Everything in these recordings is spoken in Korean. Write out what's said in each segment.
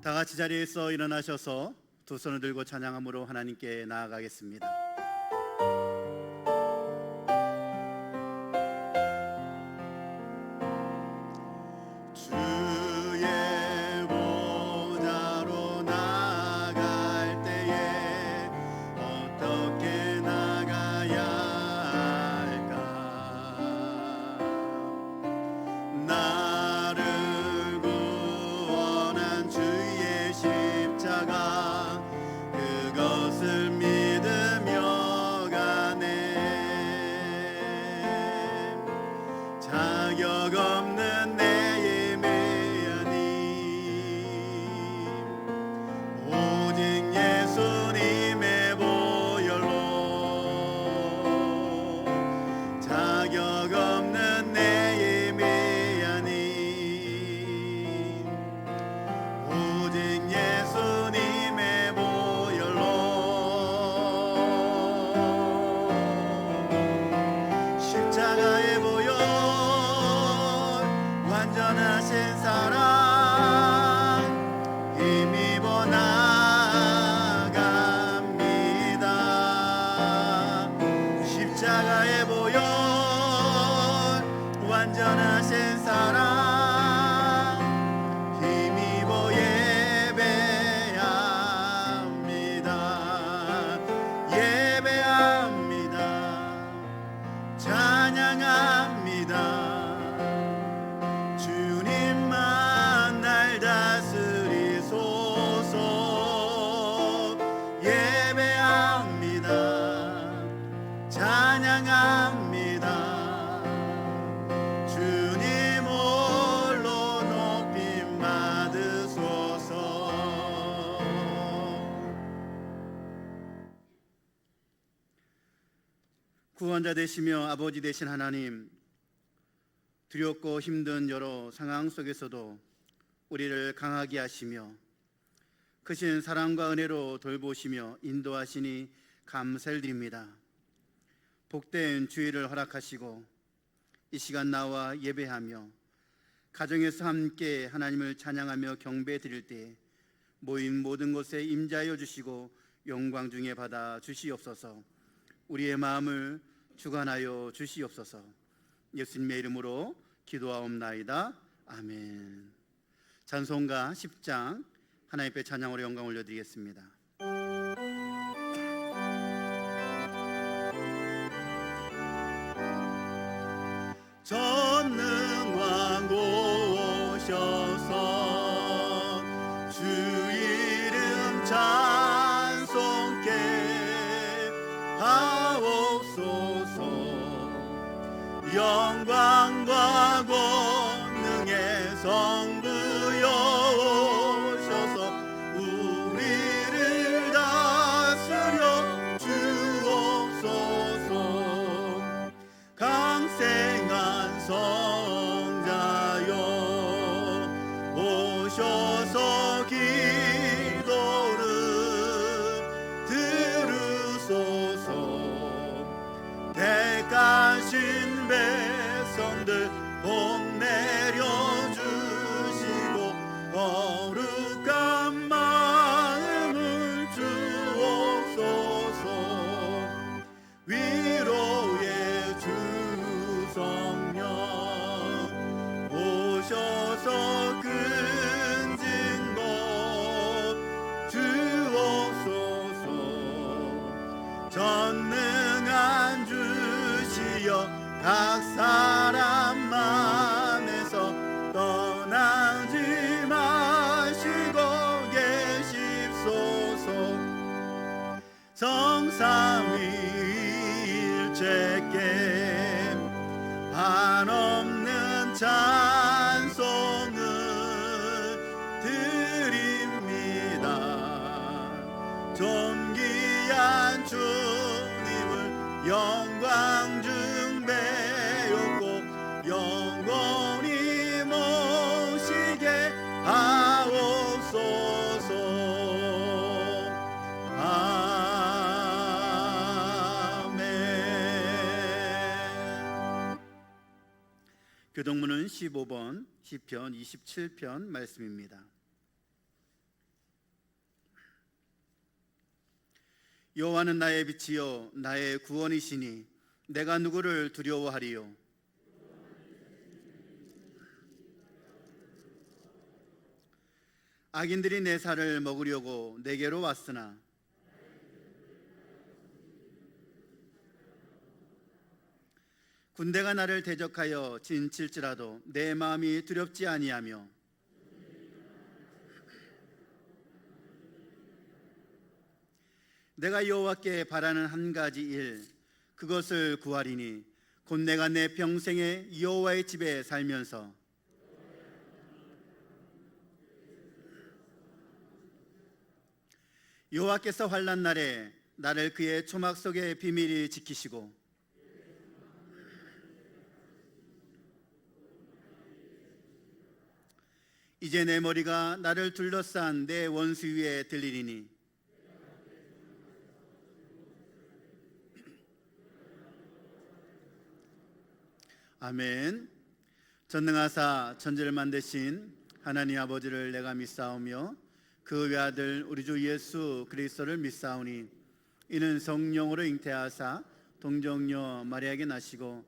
다 같이 자리에서 일어나셔서 두 손을 들고 찬양함으로 하나님께 나아가겠습니다. 구원자 되시며 아버지 되신 하나님, 두렵고 힘든 여러 상황 속에서도 우리를 강하게 하시며 크신 사랑과 은혜로 돌보시며 인도하시니 감사를 드립니다. 복된 주일을 허락하시고 이 시간 나와 예배하며 가정에서 함께 하나님을 찬양하며 경배 드릴 때 모인 모든 곳에 임자여 주시고 영광 중에 받아 주시옵소서. 우리의 마음을 주관하여 주시옵소서. 예수님의 이름으로 기도하옵나이다. 아멘. 찬송가 10장 하나님 앞에 찬양으로 영광 올려드리겠습니다. 전능왕 오셔서 주 이름 찬송케 하옵소서. 영광과 권능의 성부여 오셔서 우리를 다스려 주옵소서. 강생한 성자여 오셔서 기도를 들으소서. 택하신 백성들 복 내려주시고 거룩한 마음을 주옵소서. 위로의 주 성령 오셔서 근진 것 주옵소서. 전능한 주시여 각 사람 맘에서 떠나지 마시고 계십소서. 성삼위일체께 한없는 찬송을 드립니다. 존귀한 주님을 영광 중배우고 영원히 모시게 하옵소서. 아멘. 교동문은 15번 시편 27편 말씀입니다. 여호와는 나의 빛이요 나의 구원이시니 내가 누구를 두려워하리요. 악인들이 내 살을 먹으려고 내게로 왔으나 군대가 나를 대적하여 진칠지라도 내 마음이 두렵지 아니하며 내가 여호와께 바라는 한 가지 일 그것을 구하리니 곧 내가 내 평생에 여호와의 집에 살면서 여호와께서 환난 날에 나를 그의 초막 속에 비밀히 지키시고 이제 내 머리가 나를 둘러싼 내 원수 위에 들리리니 아멘. 전능하사 천지를 만드신 하나님 아버지를 내가 믿사오며 그 외아들 우리 주 예수 그리스도를 믿사오니 이는 성령으로 잉태하사 동정녀 마리아에게 나시고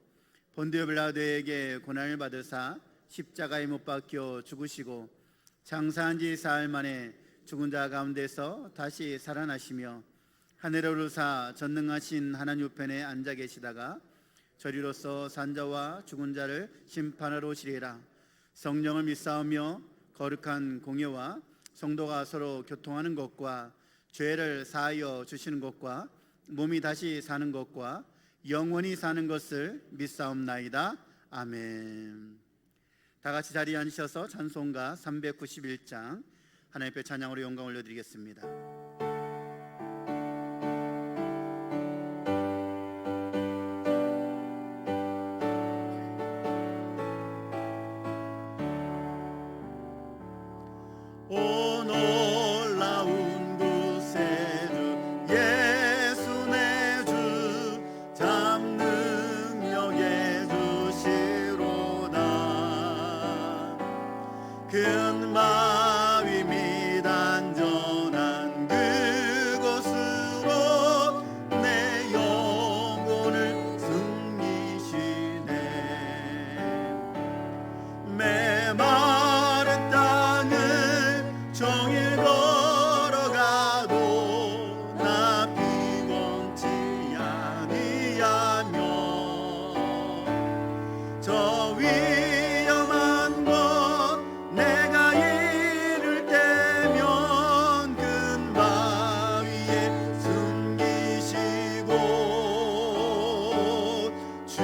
본디오 빌라도에게 고난을 받으사 십자가에 못 박혀 죽으시고 장사한 지 사흘 만에 죽은 자 가운데서 다시 살아나시며 하늘에 오르사 전능하신 하나님 우편에 앉아 계시다가 저리로서 산자와 죽은 자를 심판하러 오시리라. 성령을 믿사오며 거룩한 공예와 성도가 서로 교통하는 것과 죄를 사하여 주시는 것과 몸이 다시 사는 것과 영원히 사는 것을 믿사옵나이다. 아멘. 다 같이 자리에 앉으셔서 찬송가 391장 하나님 앞에 찬양으로 영광 올려드리겠습니다. 오 놀라운 구세주 예수 내 주 참 능력의 주시로다. 큰 마위 및 안전한 그곳으로 내 영혼을 승리시네. 메마른 땅을 종일 걸어가도 나 피곤치 아니하며 저 위험한 곳 내가 이를 때면 큰 바위에 숨기시고 주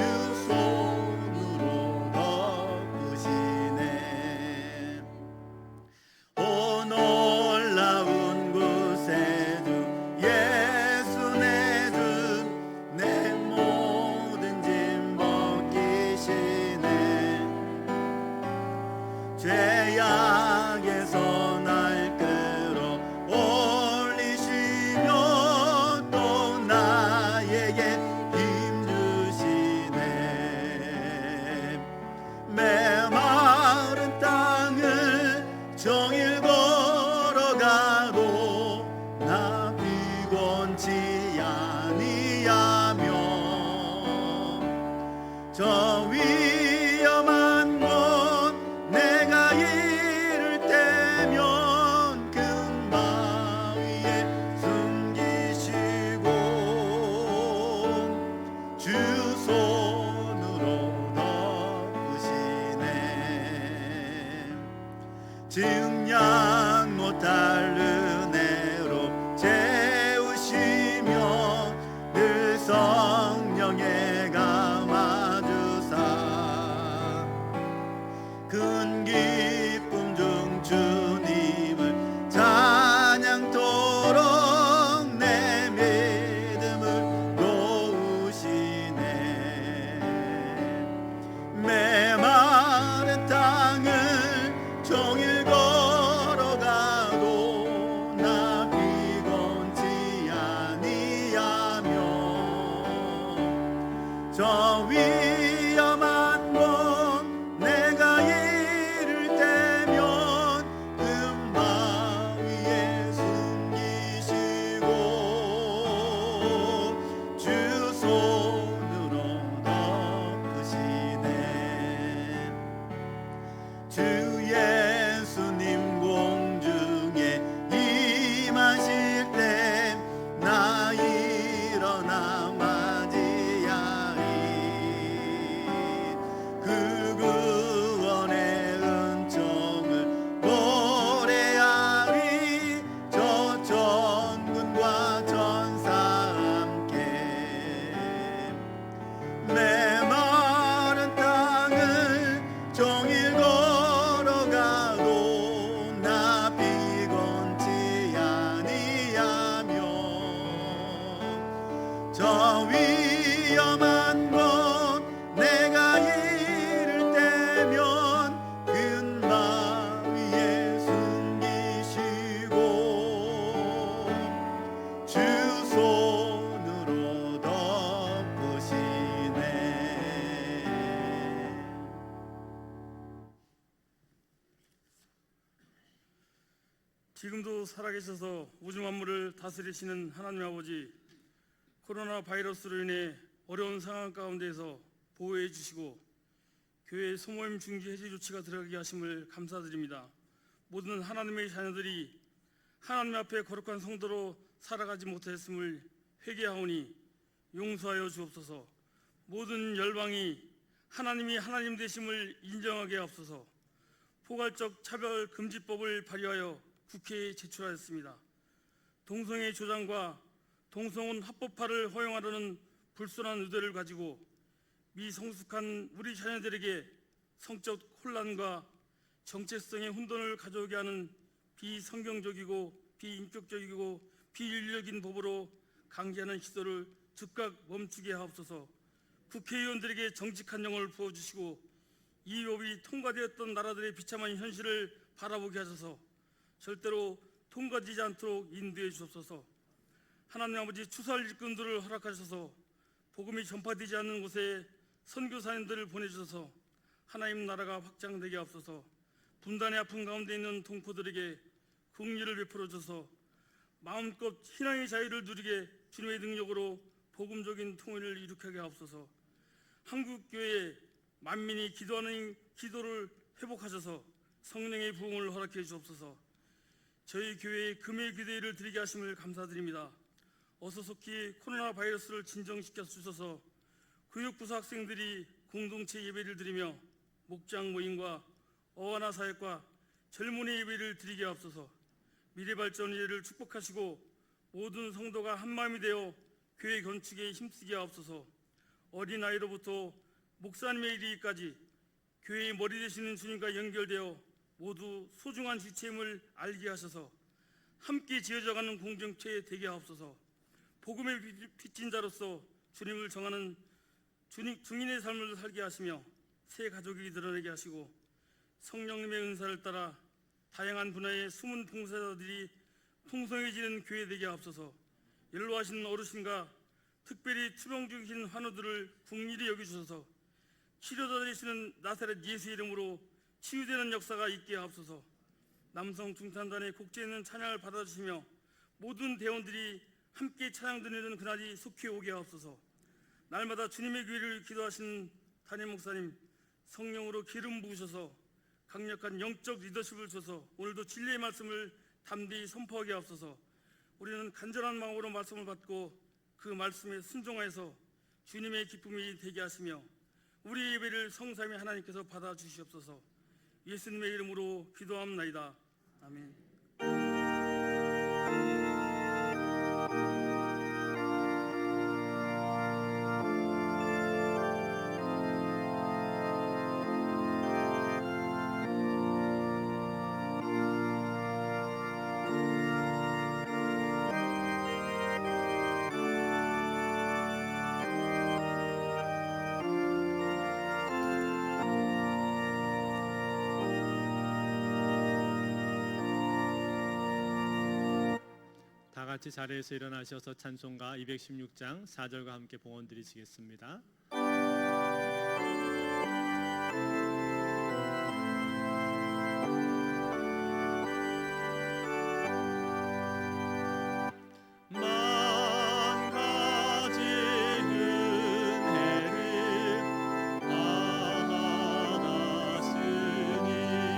손으로 덮으시네. 오 놀라운 구세주 예수 내 주 내 모든 짐 벗기시네. 죄악에서 날 끌어올리시며 또 나에게 힘 주시네. 메마른 땅을 종일 걸어가도 나 피곤치 아니하며 저 위험한 곳 내가 이를 때면 큰 바위에 숨기시고 주 손으로 덮으시네. 증량 못할 은혜로 채우시며 늘 성령에 감아주사 큰 기쁨 중 주님을 찬양토록 내 믿음을 도우시네. 메마른 땅을 종일 걸어가도 나 피곤치 아니하며 저 위험한 곳 내가 이를 주 예수님 공중에 임하실 때 나 일어나 맞이하리. 그 구원의 은총을 노래하리. 저 천군과 천사 함께 메마른 땅을 종일 걸어가도 나 피곤치 아니하며 저 위험한 곳 내가 이를 때면 큰 마 위에 숨기시고 주 손으로 덮으시네. 지금도 살아계셔서 우주 만물을 다스리시는 하나님 아버지, 코로나 바이러스로 인해 어려운 상황 가운데에서 보호해 주시고 교회 소모임 중지 해제 조치가 들어가게 하심을 감사드립니다. 모든 하나님의 자녀들이 하나님 앞에 거룩한 성도로 살아가지 못했음을 회개하오니 용서하여 주옵소서. 모든 열방이 하나님이 하나님 되심을 인정하게 하옵소서. 포괄적 차별 금지법을 발의하여 국회에 제출하였습니다. 동성애 조장과 동성혼 합법화를 허용하려는 불순한 의도를 가지고 미성숙한 우리 자녀들에게 성적 혼란과 정체성의 혼돈을 가져오게 하는 비성경적이고 비인격적이고 비윤리적인 법으로 강제하는 시도를 즉각 멈추게 하옵소서. 국회의원들에게 정직한 영을 부어주시고 이 법이 통과되었던 나라들의 비참한 현실을 바라보게 하셔서 절대로 통과되지 않도록 인도해 주옵소서. 하나님 아버지, 추수할 일꾼들을 허락하셔서 복음이 전파되지 않는 곳에 선교사님들을 보내주셔서 하나님 나라가 확장되게 하옵소서. 분단의 아픔 가운데 있는 동포들에게 긍휼을 베풀어 줘서 마음껏 신앙의 자유를 누리게 주님의 능력으로 복음적인 통일을 이룩하게 하옵소서. 한국교회에 만민이 기도하는 기도를 회복하셔서 성령의 부흥을 허락해 주옵소서. 저희 교회에 금요 기도회를 드리게 하심을 감사드립니다. 어서 속히 코로나 바이러스를 진정시켜 주셔서 교육부서 학생들이 공동체 예배를 드리며 목장 모임과 어하나 사역과 젊은이 예배를 드리게 하옵소서. 미래발전 의회를 축복하시고 모든 성도가 한마음이 되어 교회 건축에 힘쓰게 하옵소서. 어린아이로부터 목사님의 이르기까지 교회의 머리 되시는 주님과 연결되어 모두 소중한 지체임을 알게 하셔서 함께 지어져가는 공동체 되게 하옵소서. 복음의 빚진 자로서 주님을 정하는 증인의 삶을 살게 하시며 새 가족이 드러내게 하시고 성령님의 은사를 따라 다양한 분야의 숨은 봉사자들이 풍성해지는 교회 되게 하옵소서. 연로하신 어르신과 특별히 투병 중이신 환우들을 긍휼히 여겨주셔서 치료자 되시는 나사렛 예수 이름으로 치유되는 역사가 있게 하옵소서. 남성 중탄단의 곡재 있는 찬양을 받아주시며 모든 대원들이 함께 찬양 드리는 그날이 속히 오게 하옵소서. 날마다 주님의 귀를 기도하시는 담임 목사님 성령으로 기름 부으셔서 강력한 영적 리더십을 줘서 오늘도 진리의 말씀을 담대히 선포하게 하옵소서. 우리는 간절한 마음으로 말씀을 받고 그 말씀에 순종하여서 주님의 기쁨이 되게 하시며 우리 예배를 성삼위 하나님께서 받아주시옵소서. 예수님의 이름으로 기도합나이다. 아멘. 다 같이 자리에서 일어나셔서 찬송가 216장 4절과 함께 봉헌 드리시겠습니다. 하나시니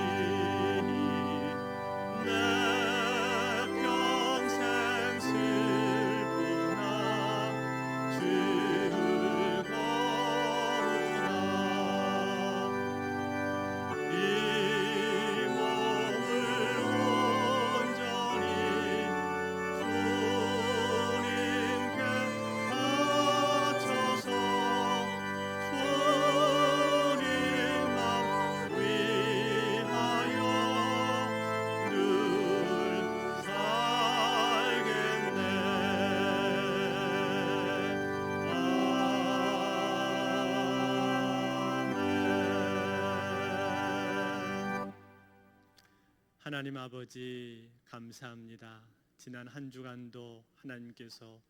하나님 아버지 감사합니다. 지난 한 주간도 하나님께서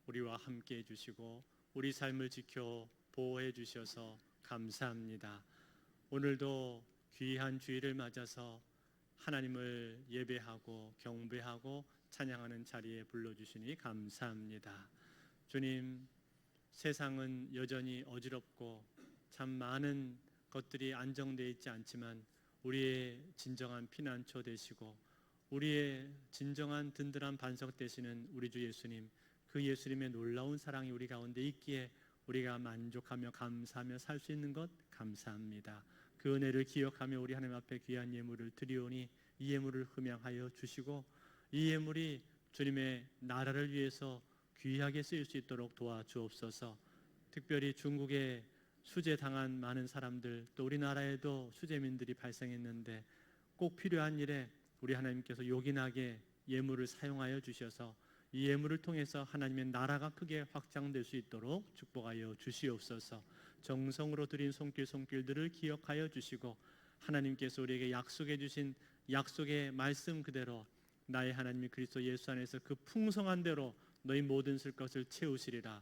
우리와 함께 해주시고 우리 삶을 지켜 보호해 주셔서 감사합니다. 오늘도 귀한 주일을 맞아서 하나님을 예배하고 경배하고 찬양하는 자리에 불러주시니 감사합니다. 주님, 세상은 여전히 어지럽고 참 많은 것들이 안정되어 있지 않지만 우리의 진정한 피난처 되시고 우리의 진정한 든든한 반석 되시는 우리 주 예수님, 그 예수님의 놀라운 사랑이 우리 가운데 있기에 우리가 만족하며 감사하며 살 수 있는 것 감사합니다. 그 은혜를 기억하며 우리 하나님 앞에 귀한 예물을 드리오니 이 예물을 흠양하여 주시고 이 예물이 주님의 나라를 위해서 귀하게 쓰일 수 있도록 도와주옵소서. 특별히 중국에 수재당한 많은 사람들, 또 우리나라에도 수재민들이 발생했는데 꼭 필요한 일에 우리 하나님께서 요긴하게 예물을 사용하여 주셔서 이 예물을 통해서 하나님의 나라가 크게 확장될 수 있도록 축복하여 주시옵소서. 정성으로 드린 손길들을 기억하여 주시고 하나님께서 우리에게 약속해 주신 약속의 말씀 그대로 나의 하나님 그리스도 예수 안에서 그 풍성한 대로 너희 모든 쓸 것을 채우시리라.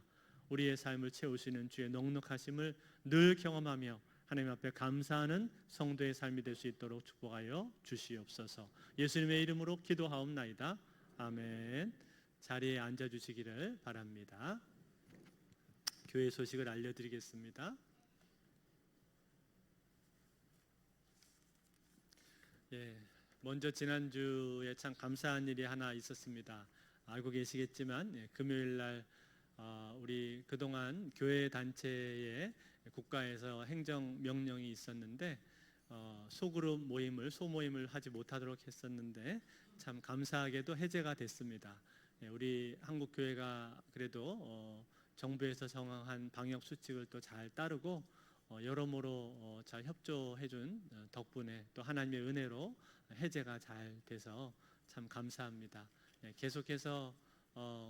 우리의 삶을 채우시는 주의 넉넉하심을 늘 경험하며 하나님 앞에 감사하는 성도의 삶이 될 수 있도록 축복하여 주시옵소서. 예수님의 이름으로 기도하옵나이다. 아멘. 자리에 앉아주시기를 바랍니다. 교회 소식을 알려드리겠습니다. 먼저 지난주에 참 감사한 일이 하나 있었습니다. 알고 계시겠지만 금요일 날 우리 그동안 교회 단체에 국가에서 행정 명령이 있었는데 소그룹 모임을 소모임을 하지 못하도록 했었는데 참 감사하게도 해제가 됐습니다. 우리 한국 교회가 그래도 정부에서 정한 방역 수칙을 또 잘 따르고 여러모로 잘 협조해준 덕분에 또 하나님의 은혜로 해제가 잘 돼서 참 감사합니다. 계속해서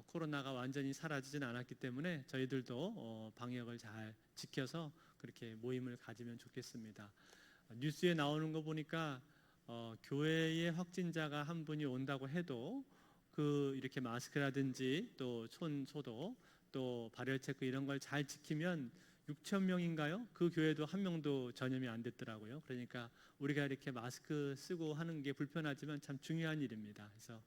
코로나가 완전히 사라지진 않았기 때문에 저희들도 방역을 잘 지켜서 그렇게 모임을 가지면 좋겠습니다. 뉴스에 나오는 거 보니까 교회에 확진자가 한 분이 온다고 해도 그 이렇게 마스크라든지 또 손 소독 또 발열 체크 이런 걸 잘 지키면 6천 명인가요? 그 교회도 한 명도 전염이 안 됐더라고요. 그러니까 우리가 이렇게 마스크 쓰고 하는 게 불편하지만 참 중요한 일입니다. 그래서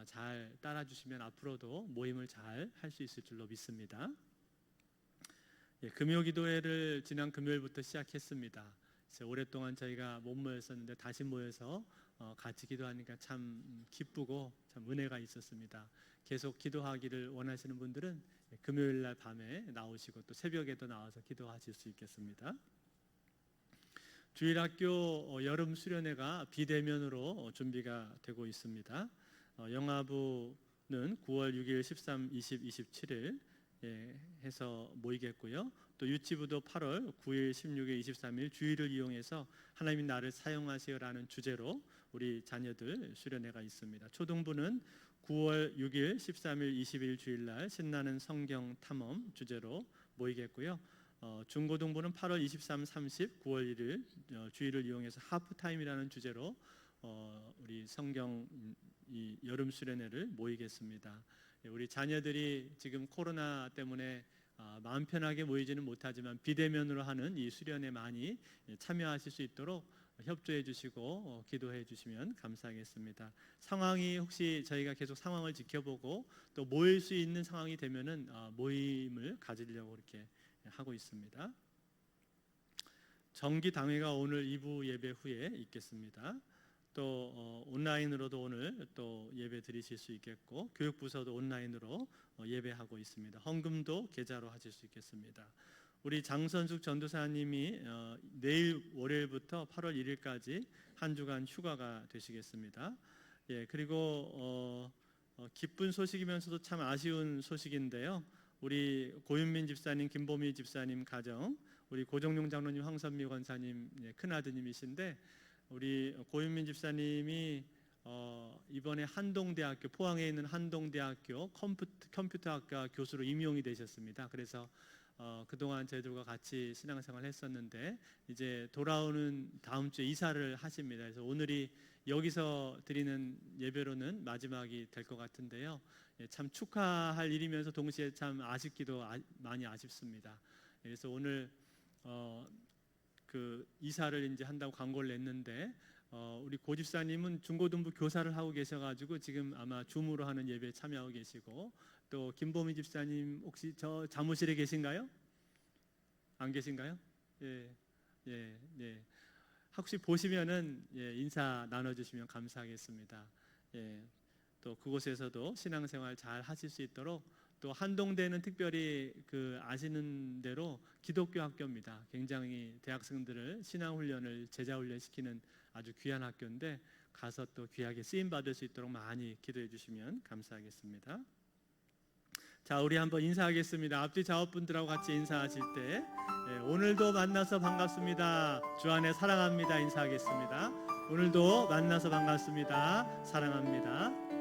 잘 따라주시면 앞으로도 모임을 잘 할 수 있을 줄로 믿습니다. 금요 기도회를 지난 금요일부터 시작했습니다. 그래서 오랫동안 저희가 못 모였었는데 다시 모여서 같이 기도하니까 참 기쁘고 참 은혜가 있었습니다. 계속 기도하기를 원하시는 분들은 금요일 날 밤에 나오시고 또 새벽에도 나와서 기도하실 수 있겠습니다. 주일학교 여름 수련회가 비대면으로 준비가 되고 있습니다. 영아부는 9월 6일, 13, 20, 27일 해서 모이겠고요. 또 유치부도 8월 9일, 16일, 23일 주일을 이용해서 하나님이 나를 사용하시오라는 주제로 우리 자녀들 수련회가 있습니다. 초등부는 9월 6일, 13일, 20일 주일날 신나는 성경 탐험 주제로 모이겠고요. 중고등부는 8월 23, 30, 9월 1일 주일을 이용해서 하프타임이라는 주제로 우리 성경 이 여름 수련회를 모이겠습니다. 우리 자녀들이 지금 코로나 때문에 마음 편하게 모이지는 못하지만 비대면으로 하는 이 수련회 많이 참여하실 수 있도록 협조해 주시고 기도해 주시면 감사하겠습니다. 상황이 혹시 저희가 계속 상황을 지켜보고 또 모일 수 있는 상황이 되면은 모임을 가지려고 이렇게 하고 있습니다. 정기 당회가 오늘 2부 예배 후에 있겠습니다. 또 온라인으로도 오늘 또 예배 드리실 수 있겠고 교육부서도 온라인으로 예배하고 있습니다. 헌금도 계좌로 하실 수 있겠습니다. 우리 장선숙 전도사님이 내일 월요일부터 8월 1일까지 한 주간 휴가가 되시겠습니다. 그리고 기쁜 소식이면서도 참 아쉬운 소식인데요. 우리 고윤민 집사님, 김보미 집사님 가정, 우리 고정용 장로님, 황선미 권사님 큰아드님이신데 우리 고윤민 집사님이 이번에 한동대학교 포항에 있는 한동대학교 컴퓨터학과 교수로 임용이 되셨습니다. 그래서 그동안 저희들과 같이 신앙생활을 했었는데 이제 돌아오는 다음 주에 이사를 하십니다. 그래서 오늘이 여기서 드리는 예배로는 마지막이 될 것 같은데요. 참 축하할 일이면서 동시에 참 아쉽기도 많이 아쉽습니다. 그래서 오늘 그 이사를 이제 한다고 광고를 냈는데 우리 고집사님은 중고등부 교사를 하고 계셔가지고 지금 아마 줌으로 하는 예배에 참여하고 계시고, 또 김보미 집사님 혹시 저 사무실에 계신가요? 안 계신가요? 예. 혹시 보시면은 인사 나눠주시면 감사하겠습니다. 또 그곳에서도 신앙생활 잘 하실 수 있도록, 또 한동대는 특별히 그 아시는 대로 기독교 학교입니다. 굉장히 대학생들을 신앙훈련을 제자훈련 시키는 아주 귀한 학교인데 가서 또 귀하게 쓰임 받을 수 있도록 많이 기도해 주시면 감사하겠습니다. 자, 우리 한번 인사하겠습니다. 앞뒤 좌우분들하고 같이 인사하실 때 오늘도 만나서 반갑습니다. 주 안에 사랑합니다. 인사하겠습니다. 오늘도 만나서 반갑습니다. 사랑합니다.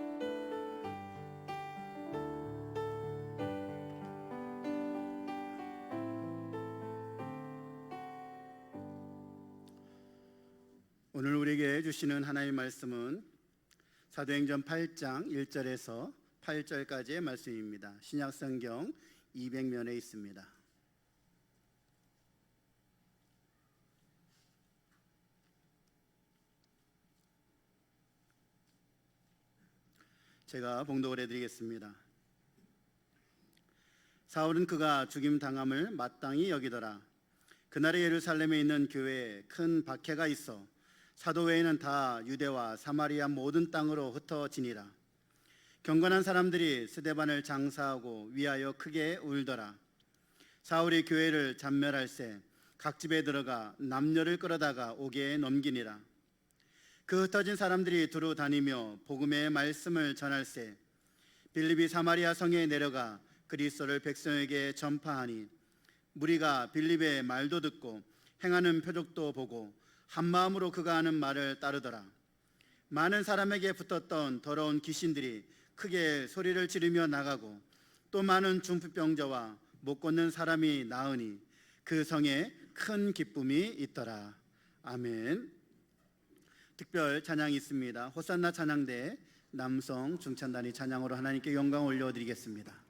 오늘 우리에게 주시는 하나님의 말씀은 사도행전 8장 1절에서 8절까지의 말씀입니다. 신약성경 200면에 있습니다. 제가 봉독을 해드리겠습니다. 사울은 그가 죽임당함을 마땅히 여기더라. 그날에 예루살렘에 있는 교회에 큰 박해가 있어 사도 외에는 다 유대와 사마리아 모든 땅으로 흩어지니라. 경건한 사람들이 스데반을 장사하고 위하여 크게 울더라. 사울이 교회를 잔멸할새 각 집에 들어가 남녀를 끌어다가 옥에 넘기니라. 그 흩어진 사람들이 두루 다니며 복음의 말씀을 전할새 빌립이 사마리아 성에 내려가 그리스도를 백성에게 전파하니 무리가 빌립의 말도 듣고 행하는 표적도 보고 한 마음으로 그가 하는 말을 따르더라. 많은 사람에게 붙었던 더러운 귀신들이 크게 소리를 지르며 나가고 또 많은 중풍병자와 못 걷는 사람이 나으니 그 성에 큰 기쁨이 있더라. 아멘. 특별 찬양이 있습니다. 호산나 찬양대 남성 중찬단이 찬양으로 하나님께 영광 올려드리겠습니다.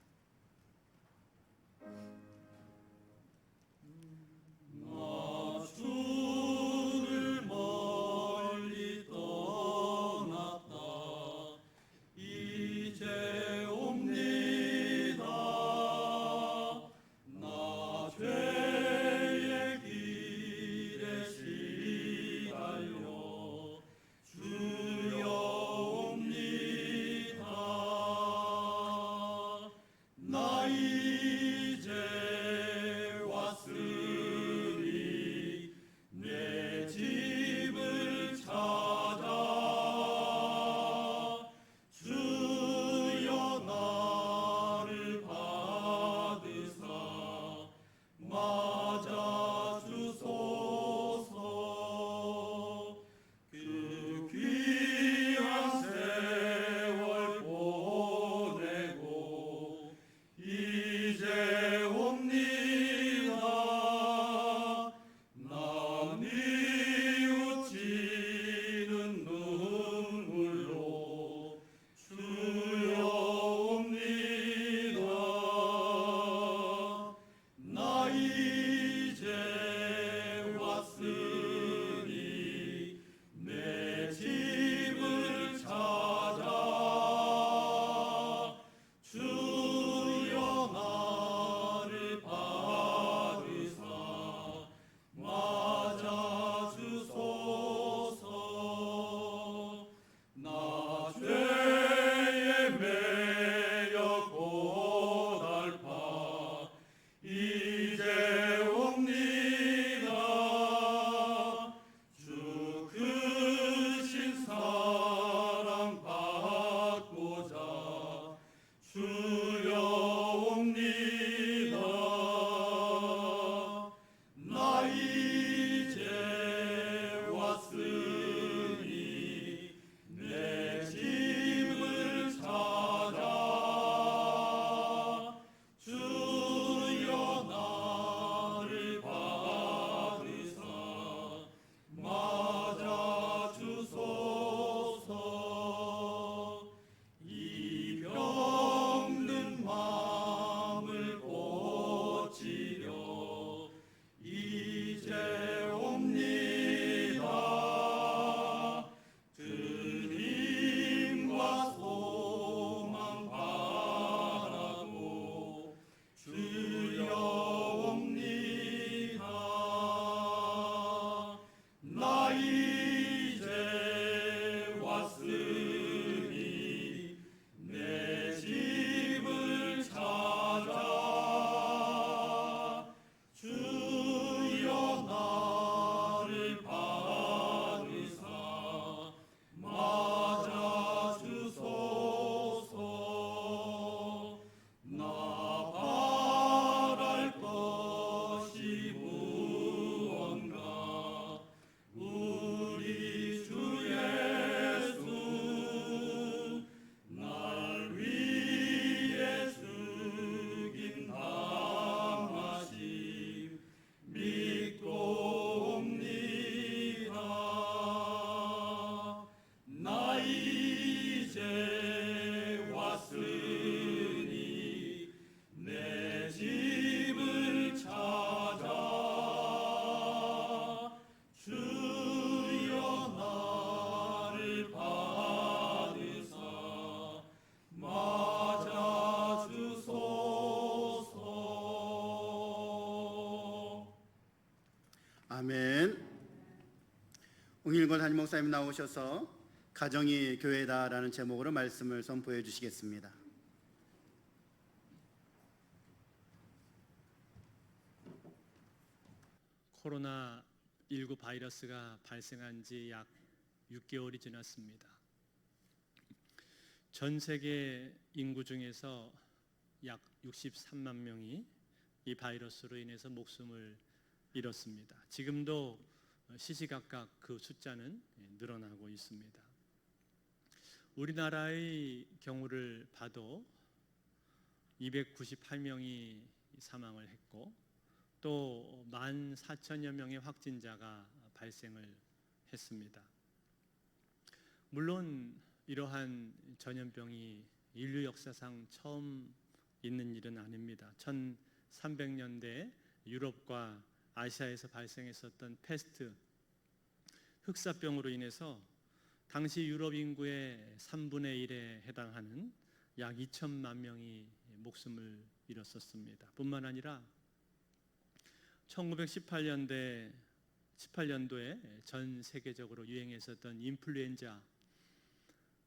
아멘. 웅일고 담임 목사님 나오셔서 가정이 교회다라는 제목으로 말씀을 선포해 주시겠습니다. 코로나19 바이러스가 발생한 지 약 6개월이 지났습니다. 전 세계 인구 중에서 약 63만 명이 이 바이러스로 인해서 목숨을 잃었습니다. 지금도 시시각각 그 숫자는 늘어나고 있습니다. 우리나라의 경우를 봐도 298명이 사망을 했고 또 14,000여 명의 확진자가 발생을 했습니다. 물론 이러한 전염병이 인류 역사상 처음 있는 일은 아닙니다. 1300년대 유럽과 아시아에서 발생했었던 패스트 흑사병으로 인해서 당시 유럽 인구의 3분의 1에 해당하는 약 2천만 명이 목숨을 잃었었습니다. 뿐만 아니라 1918년도에 전 세계적으로 유행했었던 인플루엔자,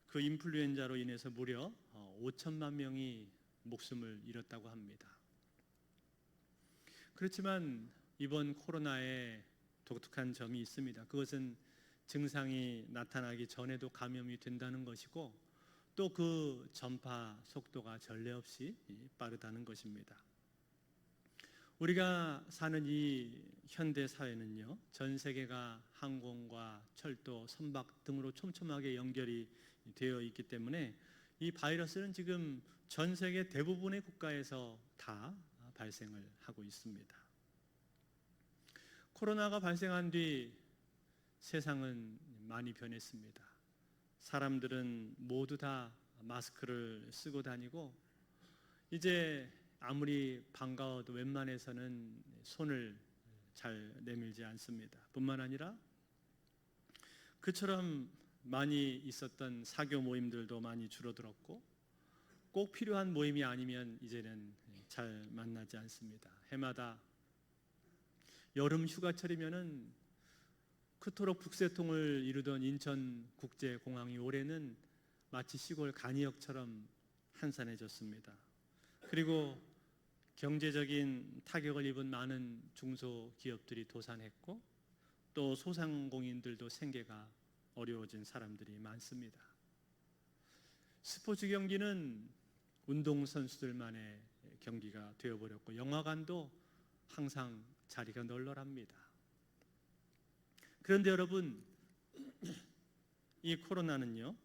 그 인플루엔자로 인해서 무려 5천만 명이 목숨을 잃었다고 합니다. 그렇지만 이번 코로나에 독특한 점이 있습니다. 그것은 증상이 나타나기 전에도 감염이 된다는 것이고 또 그 전파 속도가 전례 없이 빠르다는 것입니다. 우리가 사는 이 현대 사회는요, 전 세계가 항공과 철도, 선박 등으로 촘촘하게 연결이 되어 있기 때문에 이 바이러스는 지금 전 세계 대부분의 국가에서 다 발생을 하고 있습니다. 코로나가 발생한 뒤 세상은 많이 변했습니다. 사람들은 모두 다 마스크를 쓰고 다니고 이제 아무리 반가워도 웬만해서는 손을 잘 내밀지 않습니다. 뿐만 아니라 그처럼 많이 있었던 사교 모임들도 많이 줄어들었고 꼭 필요한 모임이 아니면 이제는 잘 만나지 않습니다. 해마다 여름 휴가철이면은 그토록 북새통을 이루던 인천국제공항이 올해는 마치 시골 간이역처럼 한산해졌습니다. 그리고 경제적인 타격을 입은 많은 중소기업들이 도산했고 또 소상공인들도 생계가 어려워진 사람들이 많습니다. 스포츠 경기는 운동선수들만의 경기가 되어버렸고 영화관도 항상 자리가 널널합니다. 그런데 여러분, 이 코로나는요,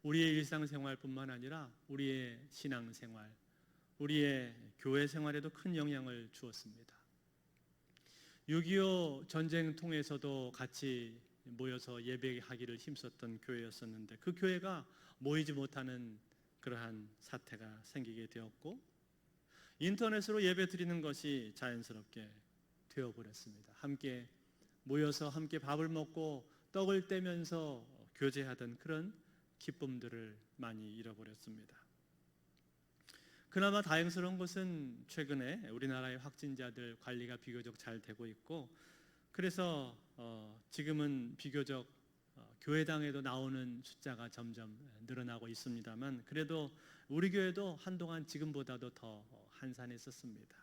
우리의 일상생활뿐만 아니라 우리의 신앙생활, 우리의 교회 생활에도 큰 영향을 주었습니다. 6.25 전쟁 통해서도 같이 모여서 예배하기를 힘썼던 교회였었는데 그 교회가 모이지 못하는 그러한 사태가 생기게 되었고 인터넷으로 예배 드리는 것이 자연스럽게 되어버렸습니다. 함께 모여서 함께 밥을 먹고 떡을 떼면서 교제하던 그런 기쁨들을 많이 잃어버렸습니다. 그나마 다행스러운 것은 최근에 우리나라의 확진자들 관리가 비교적 잘 되고 있고 그래서 지금은 비교적 교회당에도 나오는 숫자가 점점 늘어나고 있습니다만 그래도 우리 교회도 한동안 지금보다도 더 한산했었습니다.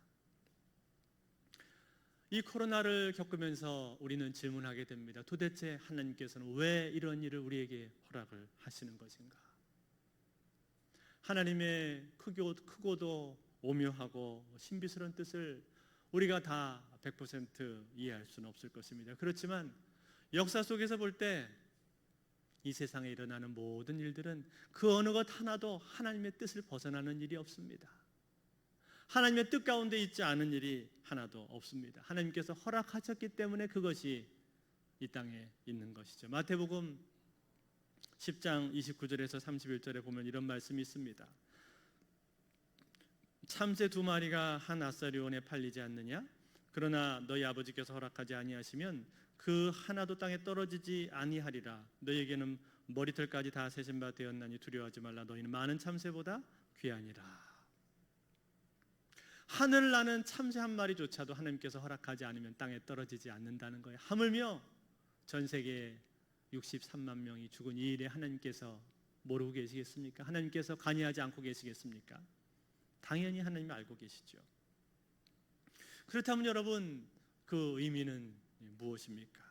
이 코로나를 겪으면서 우리는 질문하게 됩니다. 도대체 하나님께서는 왜 이런 일을 우리에게 허락을 하시는 것인가? 하나님의 크고도 오묘하고 신비스러운 뜻을 우리가 다 100% 이해할 수는 없을 것입니다. 그렇지만 역사 속에서 볼 때 이 세상에 일어나는 모든 일들은 그 어느 것 하나도 하나님의 뜻을 벗어나는 일이 없습니다. 하나님의 뜻 가운데 있지 않은 일이 하나도 없습니다. 하나님께서 허락하셨기 때문에 그것이 이 땅에 있는 것이죠. 마태복음 10장 29절에서 31절에 보면 이런 말씀이 있습니다. 참새 2마리가 한 아사리온에 팔리지 않느냐? 그러나 너희 아버지께서 허락하지 아니하시면 그 하나도 땅에 떨어지지 아니하리라. 너희에게는 머리털까지 다 세신 바 되었나니 두려워하지 말라. 너희는 많은 참새보다 귀하니라. 하늘 나는 참새 한 마리조차도 하나님께서 허락하지 않으면 땅에 떨어지지 않는다는 거예요. 하물며 전 세계 63만 명이 죽은 이 일에 하나님께서 모르고 계시겠습니까? 하나님께서 관여하지 않고 계시겠습니까? 당연히 하나님이 알고 계시죠. 그렇다면 여러분, 그 의미는 무엇입니까?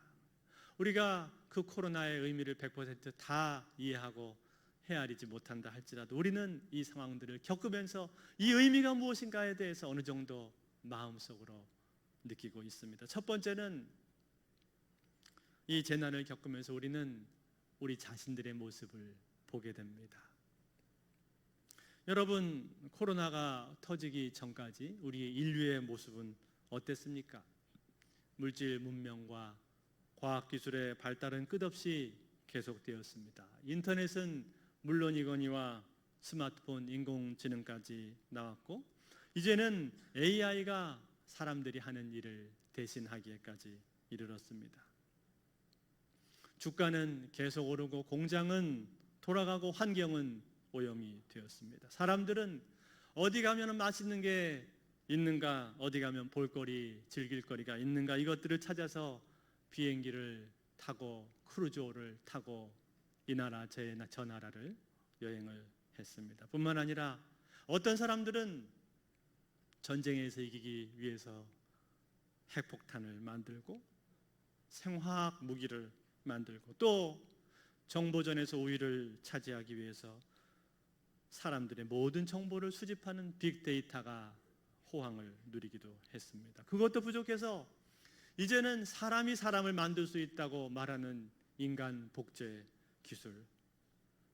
우리가 그 코로나의 의미를 100% 이해하고 헤아리지 못한다 할지라도 우리는 이 상황들을 겪으면서 이 의미가 무엇인가에 대해서 어느 정도 마음속으로 느끼고 있습니다. 첫 번째는 이 재난을 겪으면서 우리는 우리 자신들의 모습을 보게 됩니다. 여러분, 코로나가 터지기 전까지 우리 인류의 모습은 어땠습니까? 물질 문명과 과학기술의 발달은 끝없이 계속되었습니다. 인터넷은 물론이거니와 스마트폰, 인공지능까지 나왔고 이제는 AI가 사람들이 하는 일을 대신하기에까지 이르렀습니다. 주가는 계속 오르고 공장은 돌아가고 환경은 오염이 되었습니다. 사람들은 어디 가면 맛있는 게 있는가, 어디 가면 볼거리, 즐길거리가 있는가 이것들을 찾아서 비행기를 타고 크루즈호를 타고 이 나라 저 나라를 여행을 했습니다. 뿐만 아니라 어떤 사람들은 전쟁에서 이기기 위해서 핵폭탄을 만들고 생화학 무기를 만들고 또 정보전에서 우위를 차지하기 위해서 사람들의 모든 정보를 수집하는 빅데이터가 호황을 누리기도 했습니다. 그것도 부족해서 이제는 사람이 사람을 만들 수 있다고 말하는 인간 복제 기술,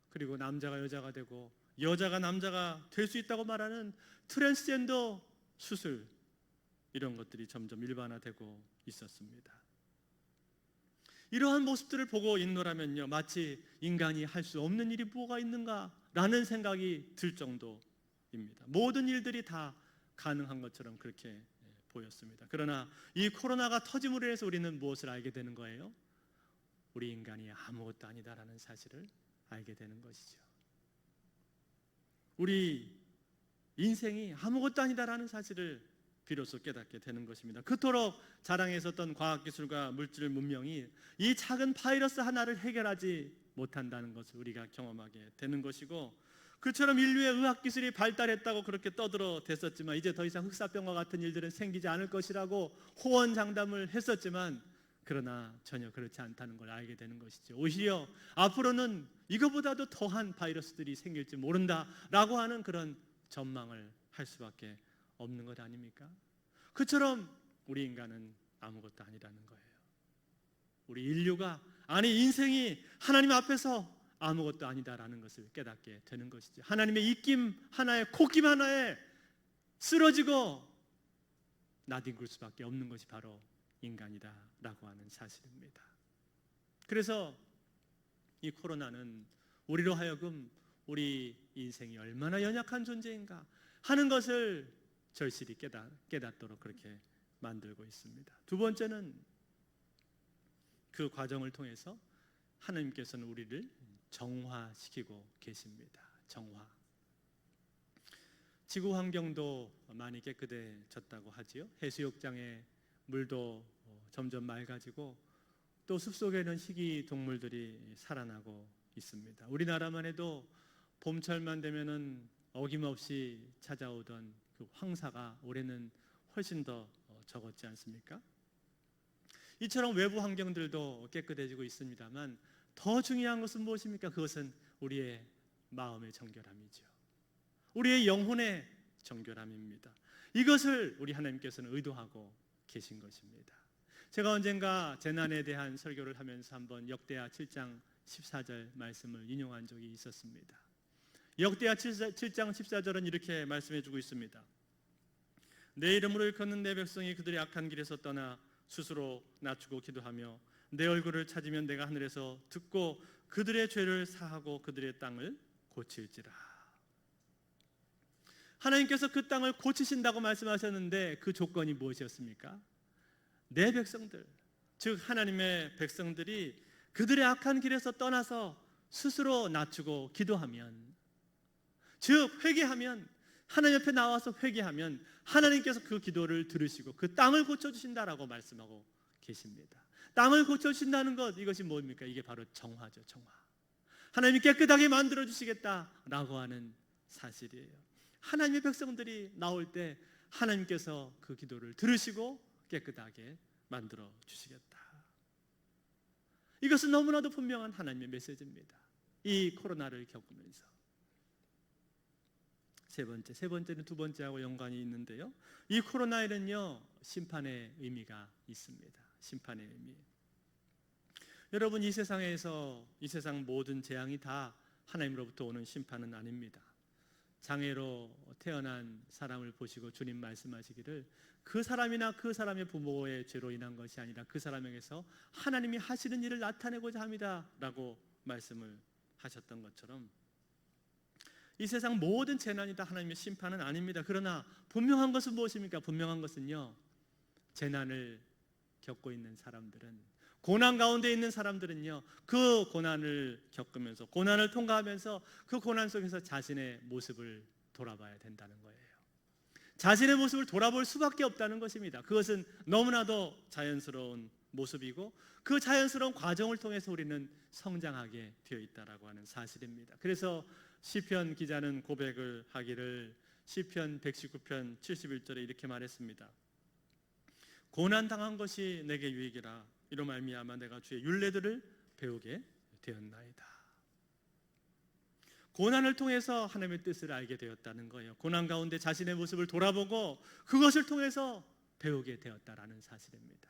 그리고 남자가 여자가 되고 여자가 남자가 될 수 있다고 말하는 트랜스젠더 수술, 이런 것들이 점점 일반화되고 있었습니다. 이러한 모습들을 보고 있노라면요, 마치 인간이 할 수 없는 일이 뭐가 있는가라는 생각이 들 정도입니다. 모든 일들이 다 가능한 것처럼 그렇게 보였습니다. 그러나 이 코로나가 터짐으로 해서 우리는 무엇을 알게 되는 거예요? 우리 인간이 아무것도 아니다라는 사실을 알게 되는 것이죠. 우리 인생이 아무것도 아니다라는 사실을 비로소 깨닫게 되는 것입니다. 그토록 자랑했었던 과학기술과 물질 문명이 이 작은 바이러스 하나를 해결하지 못한다는 것을 우리가 경험하게 되는 것이고, 그처럼 인류의 의학기술이 발달했다고 그렇게 떠들어 댔었지만 이제 더 이상 흑사병과 같은 일들은 생기지 않을 것이라고 호언장담을 했었지만, 그러나 전혀 그렇지 않다는 걸 알게 되는 것이죠. 오히려 앞으로는 이거보다도 더한 바이러스들이 생길지 모른다라고 하는 그런 전망을 할 수밖에 없는 것 아닙니까? 그처럼 우리 인간은 아무것도 아니라는 거예요. 우리 인류가, 아니 인생이 하나님 앞에서 아무것도 아니다라는 것을 깨닫게 되는 것이죠. 하나님의 입김 하나에, 콧김 하나에 쓰러지고 나뒹굴 수밖에 없는 것이 바로 인간이다라고 하는 사실입니다. 그래서 이 코로나는 우리로 하여금 우리 인생이 얼마나 연약한 존재인가 하는 것을 절실히 깨닫도록 그렇게 만들고 있습니다. 두 번째는 그 과정을 통해서 하나님께서는 우리를 정화시키고 계십니다. 정화. 지구 환경도 많이 깨끗해졌다고 하지요. 해수욕장의 물도 점점 맑아지고 또 숲속에는 희귀 동물들이 살아나고 있습니다. 우리나라만 해도 봄철만 되면은 어김없이 찾아오던 그 황사가 올해는 훨씬 더 적었지 않습니까? 이처럼 외부 환경들도 깨끗해지고 있습니다만 더 중요한 것은 무엇입니까? 그것은 우리의 마음의 정결함이죠. 우리의 영혼의 정결함입니다. 이것을 우리 하나님께서는 의도하고 계신 것입니다. 제가 언젠가 재난에 대한 설교를 하면서 한번 역대하 7장 14절 말씀을 인용한 적이 있었습니다. 역대하 7장 14절은 이렇게 말씀해 주고 있습니다. 내 이름으로 일컫는 내 백성이 그들의 악한 길에서 떠나 스스로 낮추고 기도하며 내 얼굴을 찾으면 내가 하늘에서 듣고 그들의 죄를 사하고 그들의 땅을 고칠지라. 하나님께서 그 땅을 고치신다고 말씀하셨는데 그 조건이 무엇이었습니까? 내 백성들, 즉 하나님의 백성들이 그들의 악한 길에서 떠나서 스스로 낮추고 기도하면, 즉 회개하면 하나님 옆에 나와서 회개하면 하나님께서 그 기도를 들으시고 그 땅을 고쳐주신다라고 말씀하고 계십니다. 땅을 고쳐주신다는 것, 이것이 뭡니까? 이게 바로 정화죠. 정화. 하나님이 깨끗하게 만들어주시겠다라고 하는 사실이에요. 하나님의 백성들이 나올 때 하나님께서 그 기도를 들으시고 깨끗하게 만들어주시겠다. 이것은 너무나도 분명한 하나님의 메시지입니다. 이 코로나를 겪으면서. 세 번째는 두 번째하고 연관이 있는데요. 이 코로나에는요, 심판의 의미가 있습니다. 심판의 의미. 여러분, 이 세상에서 이 세상 모든 재앙이 다 하나님으로부터 오는 심판은 아닙니다. 장애로 태어난 사람을 보시고 주님 말씀하시기를 그 사람이나 그 사람의 부모의 죄로 인한 것이 아니라 그 사람에게서 하나님이 하시는 일을 나타내고자 합니다 라고 말씀을 하셨던 것처럼 이 세상 모든 재난이 다 하나님의 심판은 아닙니다. 그러나 분명한 것은 무엇입니까? 분명한 것은요, 재난을 겪고 있는 사람들은, 고난 가운데 있는 사람들은요, 그 고난을 겪으면서, 고난을 통과하면서 그 고난 속에서 자신의 모습을 돌아봐야 된다는 거예요. 자신의 모습을 돌아볼 수밖에 없다는 것입니다. 그것은 너무나도 자연스러운 모습이고 그 자연스러운 과정을 통해서 우리는 성장하게 되어 있다라고 하는 사실입니다. 그래서 시편 기자는 고백을 하기를 시편 119편 71절에 이렇게 말했습니다. 고난 당한 것이 내게 유익이라 이로 말미암아 내가 주의 율례들을 배우게 되었나이다. 고난을 통해서 하나님의 뜻을 알게 되었다는 거예요. 고난 가운데 자신의 모습을 돌아보고 그것을 통해서 배우게 되었다라는 사실입니다.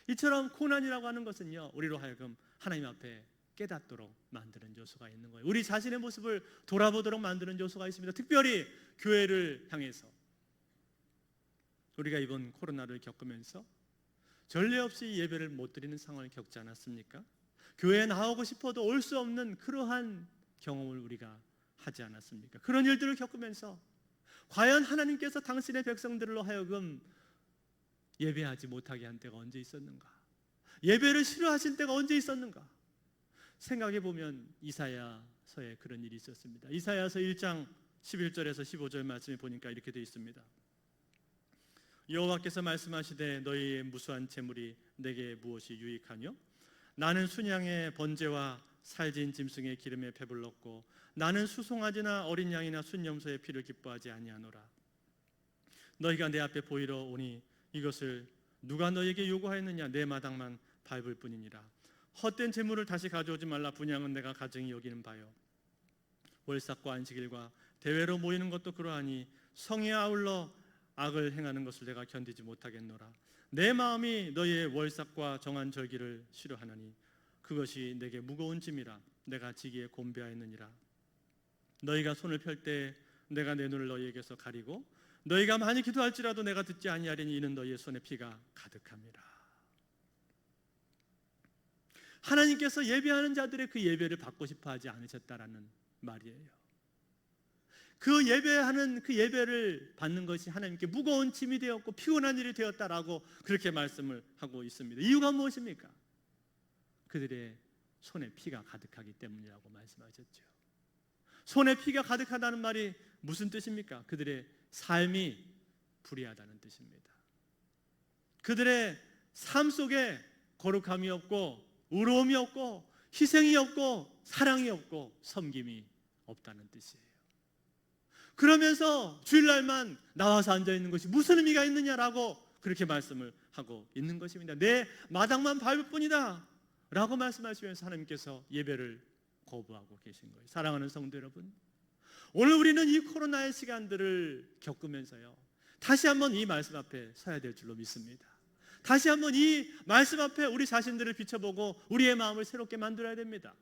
이처럼 고난이라고 하는 것은요, 우리로 하여금 하나님 앞에 깨닫도록 만드는 요소가 있는 거예요. 우리 자신의 모습을 돌아보도록 만드는 요소가 있습니다. 특별히 교회를 향해서 우리가 이번 코로나를 겪으면서 전례 없이 예배를 못 드리는 상황을 겪지 않았습니까? 교회에 나오고 싶어도 올 수 없는 그러한 경험을 우리가 하지 않았습니까? 그런 일들을 겪으면서 과연 하나님께서 당신의 백성들로 하여금 예배하지 못하게 한 때가 언제 있었는가? 예배를 싫어하신 때가 언제 있었는가? 생각해 보면 이사야서에 그런 일이 있었습니다. 이사야서 1장 11절에서 15절 말씀에 보니까 이렇게 되어 있습니다. 여호와께서 말씀하시되 너희의 무수한 재물이 내게 무엇이 유익하뇨? 나는 순양의 번제와 살진 짐승의 기름에 배불렀고 나는 수송아지나 어린 양이나 순염소의 피를 기뻐하지 아니하노라. 너희가 내 앞에 보이러 오니 이것을 누가 너희에게 요구하였느냐? 내 마당만 밟을 뿐이니라. 헛된 재물을 다시 가져오지 말라. 분향은 내가 가증히 여기는 바요. 월삭과 안식일과 대회로 모이는 것도 그러하니 성에 아울러 악을 행하는 것을 내가 견디지 못하겠노라. 내 마음이 너희의 월삭과 정한 절기를 싫어하나니 그것이 내게 무거운 짐이라. 내가 지기에 곤배하였느니라. 너희가 손을 펼 때 내가 내 눈을 너희에게서 가리고 너희가 많이 기도할지라도 내가 듣지 아니하리니 이는 너희의 손에 피가 가득함이라. 하나님께서 예배하는 자들의 그 예배를 받고 싶어 하지 않으셨다라는 말이에요. 그 예배하는 그 예배를 받는 것이 하나님께 무거운 짐이 되었고 피곤한 일이 되었다라고 그렇게 말씀을 하고 있습니다. 이유가 무엇입니까? 그들의 손에 피가 가득하기 때문이라고 말씀하셨죠. 손에 피가 가득하다는 말이 무슨 뜻입니까? 그들의 삶이 불의하다는 뜻입니다. 그들의 삶 속에 거룩함이 없고 의로움이 없고 희생이 없고 사랑이 없고 섬김이 없다는 뜻이에요. 그러면서 주일날만 나와서 앉아있는 것이 무슨 의미가 있느냐라고 그렇게 말씀을 하고 있는 것입니다. 내 마당만 밟을 뿐이다 라고 말씀하시면서 하나님께서 예배를 거부하고 계신 거예요. 사랑하는 성도 여러분, 오늘 우리는 이 코로나의 시간들을 겪으면서요, 다시 한번 이 말씀 앞에 서야 될 줄로 믿습니다. 다시 한번 이 말씀 앞에 우리 자신들을 비춰보고 우리의 마음을 새롭게 만들어야 됩니다.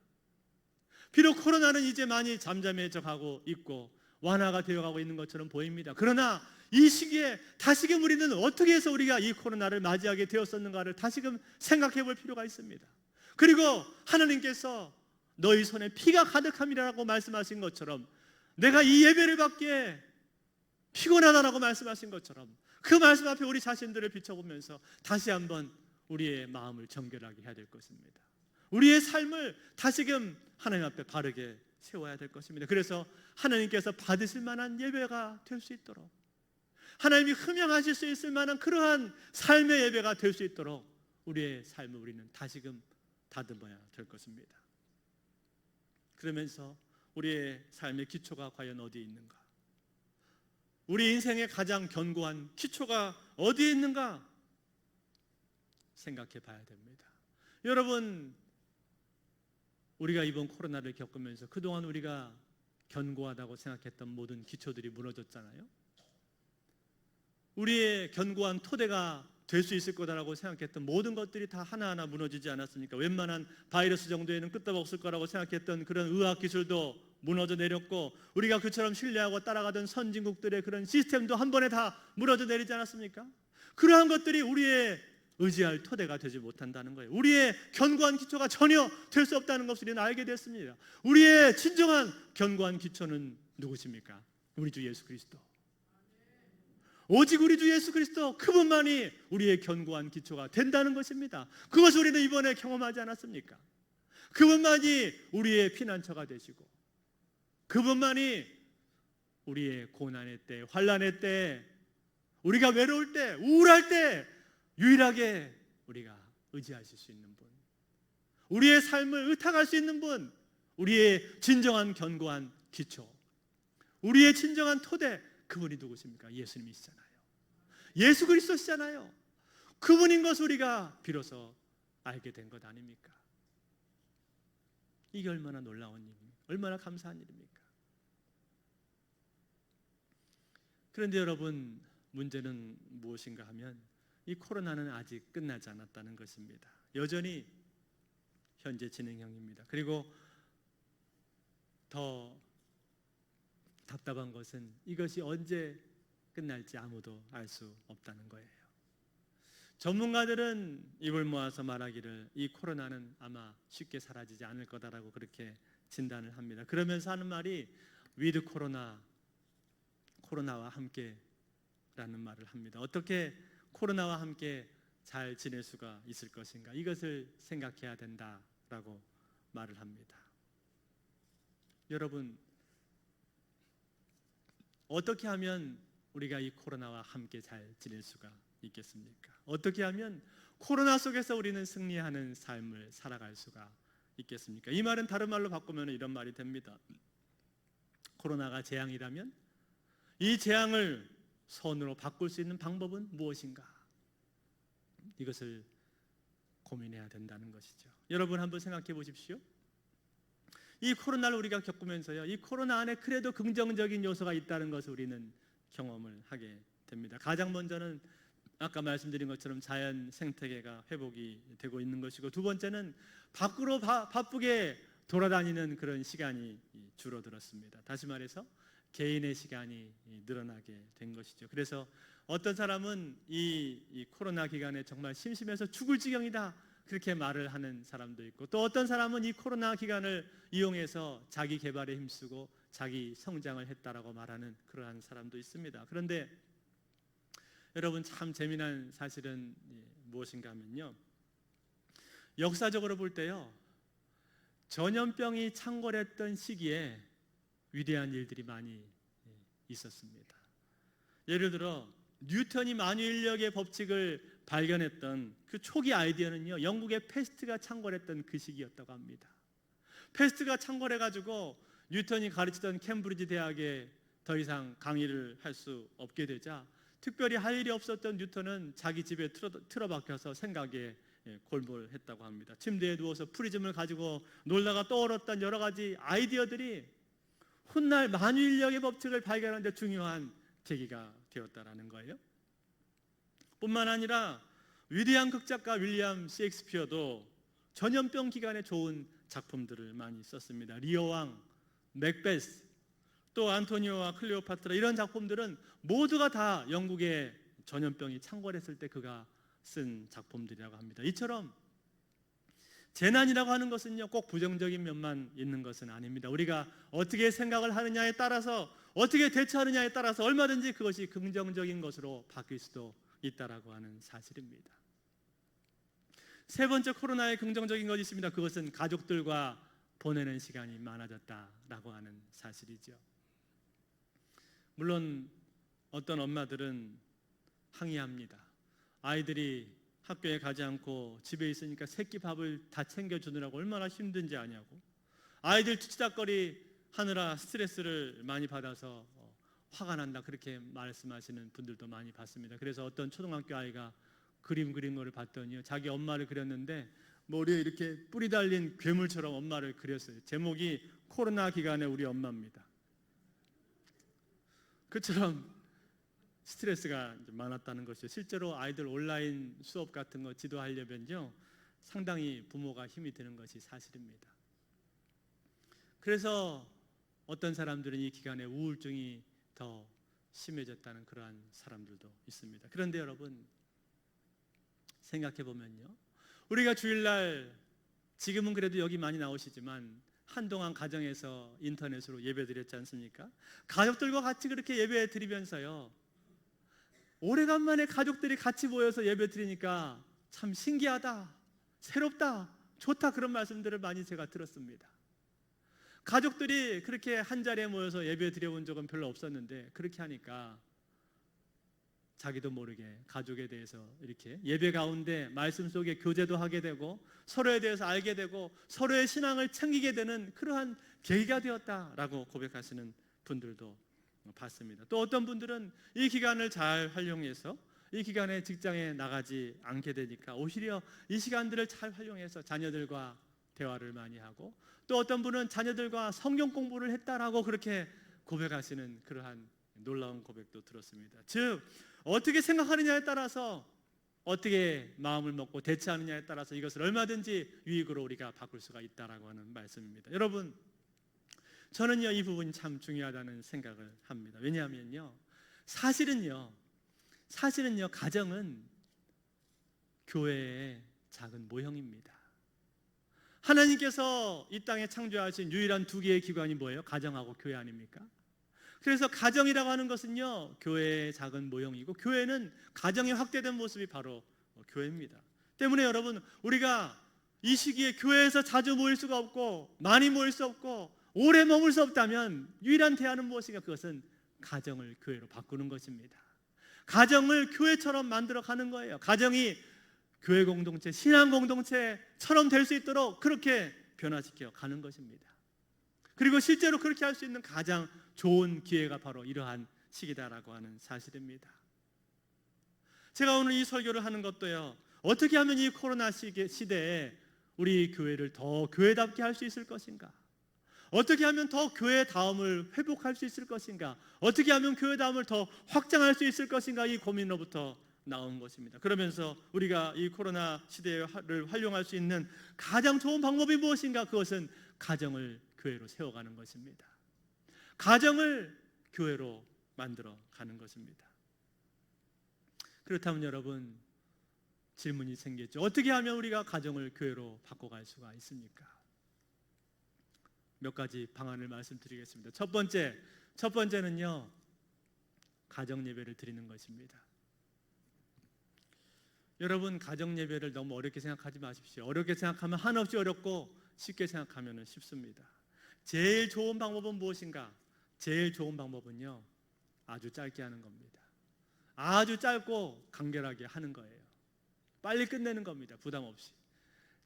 비록 코로나는 이제 많이 잠잠해져 가고 있고 완화가 되어가고 있는 것처럼 보입니다. 그러나 이 시기에 다시금 우리는 어떻게 해서 우리가 이 코로나를 맞이하게 되었었는가를 다시금 생각해 볼 필요가 있습니다. 그리고 하나님께서 너희 손에 피가 가득함이라고 말씀하신 것처럼 내가 이 예배를 받기에 피곤하다라고 말씀하신 것처럼 그 말씀 앞에 우리 자신들을 비춰보면서 다시 한번 우리의 마음을 정결하게 해야 될 것입니다. 우리의 삶을 다시금 하나님 앞에 바르게 세워야 될 것입니다. 그래서 하나님께서 받으실 만한 예배가 될 수 있도록, 하나님이 흠양하실 수 있을 만한 그러한 삶의 예배가 될 수 있도록 우리의 삶을 우리는 다시금 다듬어야 될 것입니다. 그러면서 우리의 삶의 기초가 과연 어디에 있는가? 우리 인생의 가장 견고한 기초가 어디에 있는가? 생각해 봐야 됩니다. 여러분, 우리가 이번 코로나를 겪으면서 그동안 우리가 견고하다고 생각했던 모든 기초들이 무너졌잖아요. 우리의 견고한 토대가 될 수 있을 거다라고 생각했던 모든 것들이 다 하나하나 무너지지 않았습니까? 웬만한 바이러스 정도에는 끄떡없을 거라고 생각했던 그런 의학 기술도 무너져 내렸고, 우리가 그처럼 신뢰하고 따라가던 선진국들의 그런 시스템도 한 번에 다 무너져 내리지 않았습니까? 그러한 것들이 우리의 의지할 토대가 되지 못한다는 거예요. 우리의 견고한 기초가 전혀 될 수 없다는 것을 우리는 알게 됐습니다. 우리의 진정한 견고한 기초는 누구십니까? 우리 주 예수 그리스도. 오직 우리 주 예수 그리스도, 그분만이 우리의 견고한 기초가 된다는 것입니다. 그것을 우리는 이번에 경험하지 않았습니까? 그분만이 우리의 피난처가 되시고, 그분만이 우리의 고난의 때, 환난의 때, 우리가 외로울 때, 우울할 때 유일하게 우리가 의지하실 수 있는 분, 우리의 삶을 의탁할 수 있는 분, 우리의 진정한 견고한 기초, 우리의 진정한 토대, 그분이 누구십니까? 예수님이시잖아요. 예수 그리스도시잖아요. 그분인 것을 우리가 비로소 알게 된 것 아닙니까? 이게 얼마나 놀라운 일입니까? 얼마나 감사한 일입니까? 그런데 여러분, 문제는 무엇인가 하면 이 코로나는 아직 끝나지 않았다는 것입니다. 여전히 현재 진행형입니다. 그리고 더 답답한 것은 이것이 언제 끝날지 아무도 알 수 없다는 거예요. 전문가들은 입을 모아서 말하기를 이 코로나는 아마 쉽게 사라지지 않을 거다라고 그렇게 진단을 합니다. 그러면서 하는 말이 위드 코로나, 코로나와 함께라는 말을 합니다. 어떻게 코로나와 함께 잘 지낼 수가 있을 것인가, 이것을 생각해야 된다라고 말을 합니다. 여러분, 어떻게 하면 우리가 이 코로나와 함께 잘 지낼 수가 있겠습니까? 어떻게 하면 코로나 속에서 우리는 승리하는 삶을 살아갈 수가 있겠습니까? 이 말은 다른 말로 바꾸면 이런 말이 됩니다. 코로나가 재앙이라면 이 재앙을 선으로 바꿀 수 있는 방법은 무엇인가? 이것을 고민해야 된다는 것이죠. 여러분, 한번 생각해 보십시오. 이 코로나를 우리가 겪으면서요, 이 코로나 안에 그래도 긍정적인 요소가 있다는 것을 우리는 경험을 하게 됩니다. 가장 먼저는 아까 말씀드린 것처럼 자연 생태계가 회복이 되고 있는 것이고, 두 번째는 밖으로 바쁘게 돌아다니는 그런 시간이 줄어들었습니다. 다시 말해서 개인의 시간이 늘어나게 된 것이죠. 그래서 어떤 사람은 이 코로나 기간에 정말 심심해서 죽을 지경이다, 그렇게 말을 하는 사람도 있고, 또 어떤 사람은 이 코로나 기간을 이용해서 자기 개발에 힘쓰고 자기 성장을 했다라고 말하는 그러한 사람도 있습니다. 그런데 여러분, 참 재미난 사실은 무엇인가 하면요, 역사적으로 볼 때요, 전염병이 창궐했던 시기에 위대한 일들이 많이 있었습니다. 예를 들어 뉴턴이 만유인력의 법칙을 발견했던 그 초기 아이디어는요, 영국의 패스트가 창궐했던 그 시기였다고 합니다. 패스트가 창궐해가지고 뉴턴이 가르치던 캠브리지 대학에 더 이상 강의를 할 수 없게 되자 특별히 할 일이 없었던 뉴턴은 자기 집에 틀어박혀서 생각에 골몰했다고 합니다. 침대에 누워서 프리즘을 가지고 놀다가 떠올랐던 여러 가지 아이디어들이 훗날 만유인력의 법칙을 발견하는 데 중요한 계기가 되었다라는 거예요. 뿐만 아니라 위대한 극작가 윌리엄 셰익스피어도 전염병 기간에 좋은 작품들을 많이 썼습니다. 리어 왕, 맥베스, 또 안토니오와 클레오파트라, 이런 작품들은 모두가 다 영국의 전염병이 창궐했을 때 그가 쓴 작품들이라고 합니다. 이처럼 재난이라고 하는 것은요, 꼭 부정적인 면만 있는 것은 아닙니다. 우리가 어떻게 생각을 하느냐에 따라서, 어떻게 대처하느냐에 따라서 얼마든지 그것이 긍정적인 것으로 바뀔 수도 있다라고 하는 사실입니다. 세 번째 코로나의 긍정적인 것이 있습니다. 그것은 가족들과 보내는 시간이 많아졌다라고 하는 사실이죠. 물론 어떤 엄마들은 항의합니다. 아이들이 학교에 가지 않고 집에 있으니까 새끼 밥을 다 챙겨주느라고 얼마나 힘든지 아냐고. 아이들 투치닥거리 하느라 스트레스를 많이 받아서 화가 난다, 그렇게 말씀하시는 분들도 많이 봤습니다. 그래서 어떤 초등학교 아이가 그림 그린 거를 봤더니요, 자기 엄마를 그렸는데 머리에 이렇게 뿌리 달린 괴물처럼 엄마를 그렸어요. 제목이 코로나 기간의 우리 엄마입니다. 그처럼 스트레스가 많았다는 것이죠. 실제로 아이들 온라인 수업 같은 거 지도하려면요, 상당히 부모가 힘이 드는 것이 사실입니다. 그래서 어떤 사람들은 이 기간에 우울증이 더 심해졌다는 그러한 사람들도 있습니다. 그런데 여러분, 생각해 보면요, 우리가 주일날, 지금은 그래도 여기 많이 나오시지만 한동안 가정에서 인터넷으로 예배 드렸지 않습니까? 가족들과 같이 그렇게 예배 드리면서요, 오래간만에 가족들이 같이 모여서 예배 드리니까 참 신기하다, 새롭다, 좋다, 그런 말씀들을 많이 제가 들었습니다. 가족들이 그렇게 한 자리에 모여서 예배 드려본 적은 별로 없었는데, 그렇게 하니까 자기도 모르게 가족에 대해서 이렇게 예배 가운데 말씀 속에 교제도 하게 되고 서로에 대해서 알게 되고 서로의 신앙을 챙기게 되는 그러한 계기가 되었다라고 고백하시는 분들도 봤습니다. 또 어떤 분들은 이 기간을 잘 활용해서 이 기간에 직장에 나가지 않게 되니까 오히려 이 시간들을 잘 활용해서 자녀들과 대화를 많이 하고, 또 어떤 분은 자녀들과 성경 공부를 했다라고 그렇게 고백하시는 그러한 놀라운 고백도 들었습니다. 즉, 어떻게 생각하느냐에 따라서, 어떻게 마음을 먹고 대처하느냐에 따라서 이것을 얼마든지 유익으로 우리가 바꿀 수가 있다라고 하는 말씀입니다. 여러분, 저는요, 이 부분이 참 중요하다는 생각을 합니다. 왜냐하면요, 사실은요, 가정은 교회의 작은 모형입니다. 하나님께서 이 땅에 창조하신 유일한 두 개의 기관이 뭐예요? 가정하고 교회 아닙니까? 그래서 가정이라고 하는 것은요, 교회의 작은 모형이고, 교회는 가정이 확대된 모습이 바로 교회입니다. 때문에 여러분, 우리가 이 시기에 교회에서 자주 모일 수가 없고 많이 모일 수 없고 오래 머물 수 없다면 유일한 대안은 무엇인가? 그것은 가정을 교회로 바꾸는 것입니다. 가정을 교회처럼 만들어 가는 거예요. 가정이 교회 공동체, 신앙 공동체처럼 될 수 있도록 그렇게 변화시켜 가는 것입니다. 그리고 실제로 그렇게 할 수 있는 가장 좋은 기회가 바로 이러한 시기다라고 하는 사실입니다. 제가 오늘 이 설교를 하는 것도요, 어떻게 하면 이 코로나 시대에 우리 교회를 더 교회답게 할 수 있을 것인가? 어떻게 하면 더 교회다움을 회복할 수 있을 것인가? 어떻게 하면 교회다움을 더 확장할 수 있을 것인가? 이 고민으로부터 나온 것입니다. 그러면서 우리가 이 코로나 시대를 활용할 수 있는 가장 좋은 방법이 무엇인가? 그것은 가정을 교회로 세워가는 것입니다. 가정을 교회로 만들어 가는 것입니다. 그렇다면 여러분, 질문이 생겼죠. 어떻게 하면 우리가 가정을 교회로 바꿔갈 수가 있습니까? 몇 가지 방안을 말씀드리겠습니다. 첫 번째는요, 가정 예배를 드리는 것입니다. 여러분, 가정 예배를 너무 어렵게 생각하지 마십시오. 어렵게 생각하면 한없이 어렵고 쉽게 생각하면 쉽습니다. 제일 좋은 방법은 무엇인가? 제일 좋은 방법은요, 아주 짧게 하는 겁니다. 아주 짧고 간결하게 하는 거예요. 빨리 끝내는 겁니다. 부담 없이.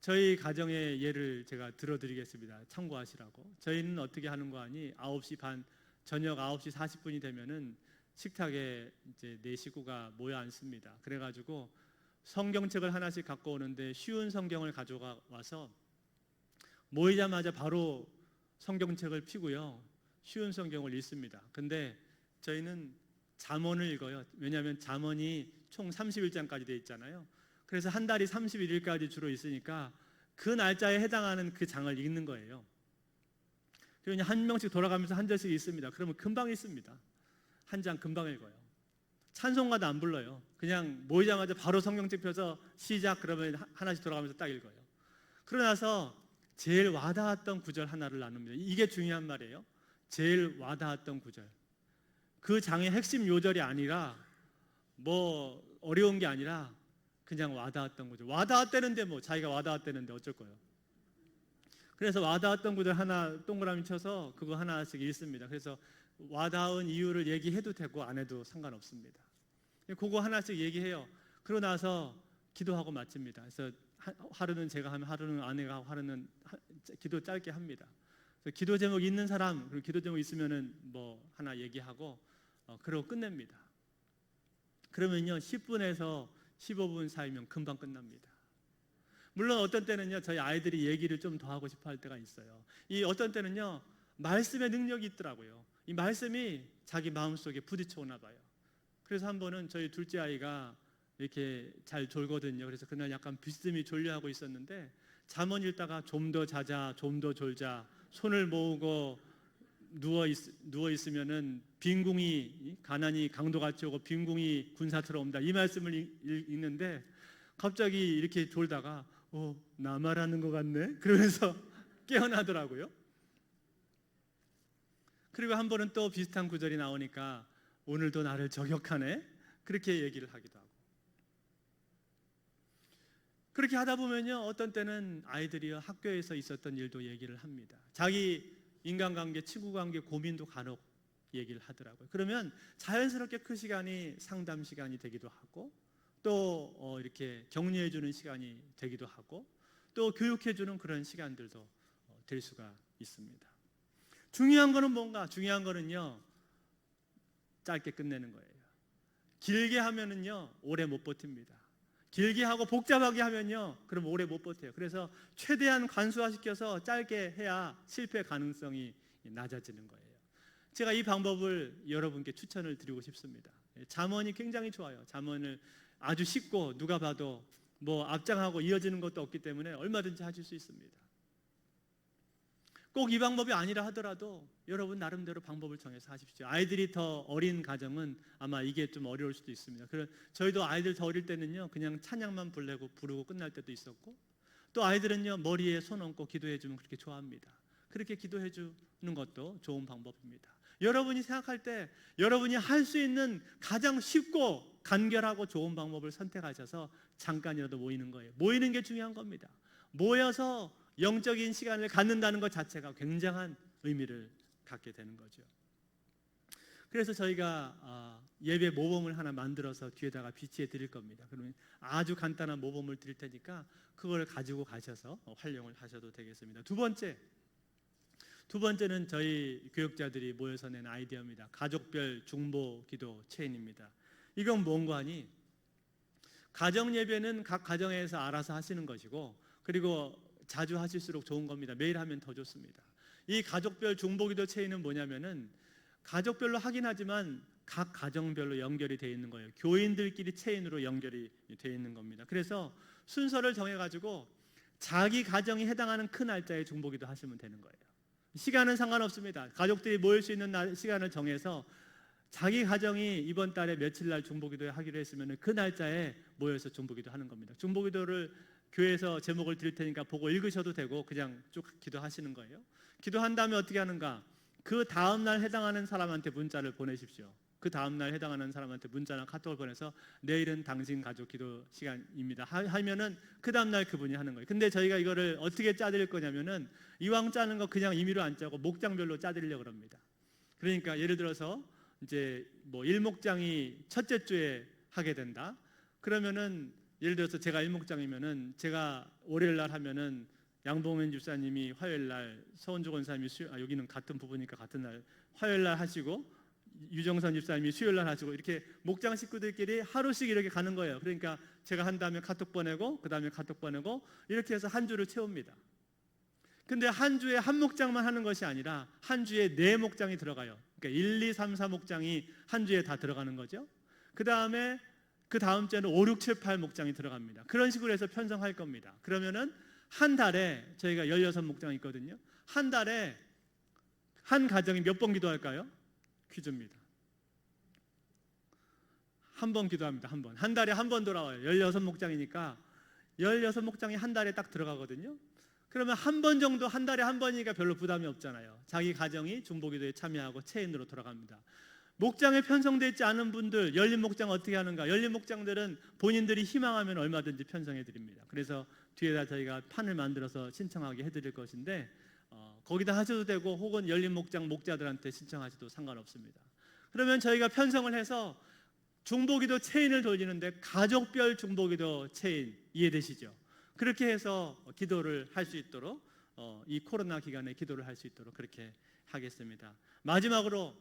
저희 가정의 예를 제가 들어드리겠습니다. 참고하시라고. 저희는 어떻게 하는 거 아니? 9시 반, 저녁 9시 40분이 되면은 식탁에 이제 네 식구가 모여 앉습니다. 그래가지고 성경책을 하나씩 갖고 오는데 쉬운 성경을 가져가 와서 모이자마자 바로 성경책을 펴고요, 쉬운 성경을 읽습니다. 근데 저희는 잠언을 읽어요. 왜냐하면 잠언이 총 31장까지 되어 있잖아요. 그래서 한 달이 31일까지 주로 있으니까 그 날짜에 해당하는 그 장을 읽는 거예요. 그러니 한 명씩 돌아가면서 한 절씩 읽습니다. 그러면 금방 읽습니다. 한 장 금방 읽어요. 찬송가도 안 불러요. 그냥 모이자마자 바로 성경책 펴서 시작, 그러면 하나씩 돌아가면서 딱 읽어요. 그러고 나서 제일 와닿았던 구절 하나를 나눕니다. 이게 중요한 말이에요. 제일 와닿았던 구절. 그 장의 핵심 요절이 아니라 뭐 어려운 게 아니라 그냥 와닿았던 구절. 와닿았다는데 뭐 자기가 와닿았다는데 어쩔 거예요. 그래서 와닿았던 구절 하나 동그라미 쳐서 그거 하나씩 읽습니다. 그래서 와닿은 이유를 얘기해도 되고 안 해도 상관없습니다. 그거 하나씩 얘기해요. 그러고 나서 기도하고 마칩니다. 그래서 하루는 제가 하면 하루는 아내가 하고 하루는 기도 짧게 합니다. 그래서 기도 제목 있는 사람, 그리고 기도 제목 있으면은 뭐 하나 얘기하고 그러고 끝냅니다. 그러면요 10분에서 15분 사이면 금방 끝납니다. 물론 어떤 때는요 저희 아이들이 얘기를 좀 더 하고 싶어 할 때가 있어요. 이 어떤 때는요 말씀의 능력이 있더라고요. 이 말씀이 자기 마음속에 부딪혀 오나 봐요. 그래서 한 번은 저희 둘째 아이가 이렇게 잘 졸거든요. 그래서 그날 약간 비스듬히 졸려하고 있었는데 잠을 읽다가 좀 더 자자, 좀 더 졸자, 손을 모으고 누워 있으면은 빈궁이 가난이 강도같이 오고 빈궁이 군사처럼 옵니다. 이 말씀을 읽는데 갑자기 이렇게 졸다가 나 말하는 것 같네. 그러면서 깨어나더라고요. 그리고 한 번은 또 비슷한 구절이 나오니까 오늘도 나를 저격하네. 그렇게 얘기를 하기도 하고. 그렇게 하다 보면요 어떤 때는 아이들이 학교에서 있었던 일도 얘기를 합니다. 자기 인간관계, 친구관계 고민도 간혹 얘기를 하더라고요. 그러면 자연스럽게 그 시간이 상담 시간이 되기도 하고 또 이렇게 격려해주는 시간이 되기도 하고 또 교육해주는 그런 시간들도 될 수가 있습니다. 중요한 거는 뭔가? 중요한 거는요 짧게 끝내는 거예요. 길게 하면은요 오래 못 버팁니다. 길게 하고 복잡하게 하면요 그럼 오래 못 버텨요. 그래서 최대한 간소화시켜서 짧게 해야 실패 가능성이 낮아지는 거예요. 제가 이 방법을 여러분께 추천을 드리고 싶습니다. 잠언이 굉장히 좋아요. 잠언을 아주 쉽고 누가 봐도 뭐 앞장하고 이어지는 것도 없기 때문에 얼마든지 하실 수 있습니다. 꼭 이 방법이 아니라 하더라도 여러분 나름대로 방법을 정해서 하십시오. 아이들이 더 어린 가정은 아마 이게 좀 어려울 수도 있습니다. 저희도 아이들 더 어릴 때는요 그냥 찬양만 부르고 끝날 때도 있었고 또 아이들은요 머리에 손 얹고 기도해 주면 그렇게 좋아합니다. 그렇게 기도해 주는 것도 좋은 방법입니다. 여러분이 생각할 때 여러분이 할 수 있는 가장 쉽고 간결하고 좋은 방법을 선택하셔서 잠깐이라도 모이는 거예요. 모이는 게 중요한 겁니다. 모여서 영적인 시간을 갖는다는 것 자체가 굉장한 의미를 갖게 되는 거죠. 그래서 저희가 예배 모범을 하나 만들어서 뒤에다가 비치해 드릴 겁니다. 그러면 아주 간단한 모범을 드릴 테니까 그걸 가지고 가셔서 활용을 하셔도 되겠습니다. 두 번째는 저희 교육자들이 모여서 낸 아이디어입니다. 가족별 중보 기도 체인입니다. 이건 뭔가 하니 가정 예배는 각 가정에서 알아서 하시는 것이고 그리고 자주 하실수록 좋은 겁니다. 매일 하면 더 좋습니다. 이 가족별 중보기도 체인은 뭐냐면은 가족별로 하긴 하지만 각 가정별로 연결이 되어 있는 거예요. 교인들끼리 체인으로 연결이 되어 있는 겁니다. 그래서 순서를 정해가지고 자기 가정이 해당하는 큰 날짜에 중보기도 하시면 되는 거예요. 시간은 상관없습니다. 가족들이 모일 수 있는 시간을 정해서 자기 가정이 이번 달에 며칠 날 중보기도 하기로 했으면 그 날짜에 모여서 중보기도 하는 겁니다. 중보기도를 교회에서 제목을 드릴 테니까 보고 읽으셔도 되고 그냥 쭉 기도하시는 거예요. 기도한 다음에 어떻게 하는가? 그 다음 날 해당하는 사람한테 문자를 보내십시오. 그 다음 날 해당하는 사람한테 문자나 카톡을 보내서 내일은 당신 가족 기도 시간입니다 하면은 그 다음 날 그분이 하는 거예요. 근데 저희가 이거를 어떻게 짜드릴 거냐면은 이왕 짜는 거 그냥 임의로 안 짜고 목장별로 짜드리려고 합니다. 그러니까 예를 들어서 이제 뭐 일목장이 첫째 주에 하게 된다. 그러면은 예를 들어서 제가 일목장이면은 제가 월요일 날 하면은 양봉현 집사님이 화요일 날, 서원주 권사님이 여기는 같은 부부니까 같은 날 화요일 날 하시고 유정선 집사님이 수요일 날 하시고 이렇게 목장 식구들끼리 하루씩 이렇게 가는 거예요. 그러니까 제가 한 다음에 카톡 보내고 그 다음에 카톡 보내고 이렇게 해서 한 주를 채웁니다. 근데 한 주에 한 목장만 하는 것이 아니라 한 주에 4목장이 들어가요. 그러니까 1, 2, 3, 4목장이 한 주에 다 들어가는 거죠. 그 다음에 그 다음 주에는 5, 6, 7, 8목장이 들어갑니다. 그런 식으로 해서 편성할 겁니다. 그러면은 한 달에 저희가 16목장이 있거든요. 한 달에 한 가정이 몇 번 기도할까요? 퀴즈입니다. 한 번 기도합니다. 한 번. 한 달에 한 번 돌아와요. 16목장이니까 16목장이 한 달에 딱 들어가거든요. 그러면 한 번 정도 한 달에 한 번이니까 별로 부담이 없잖아요. 자기 가정이 중보기도에 참여하고 체인으로 돌아갑니다. 목장에 편성되어 있지 않은 분들, 열린 목장 어떻게 하는가? 열린 목장들은 본인들이 희망하면 얼마든지 편성해 드립니다. 그래서 뒤에다 저희가 판을 만들어서 신청하게 해드릴 것인데 거기다 하셔도 되고 혹은 열린 목장 목자들한테 신청하셔도 상관없습니다. 그러면 저희가 편성을 해서 중보기도 체인을 돌리는데 가족별 중보기도 체인 이해되시죠? 그렇게 해서 기도를 할 수 있도록 이 코로나 기간에 기도를 할 수 있도록 그렇게 하겠습니다. 마지막으로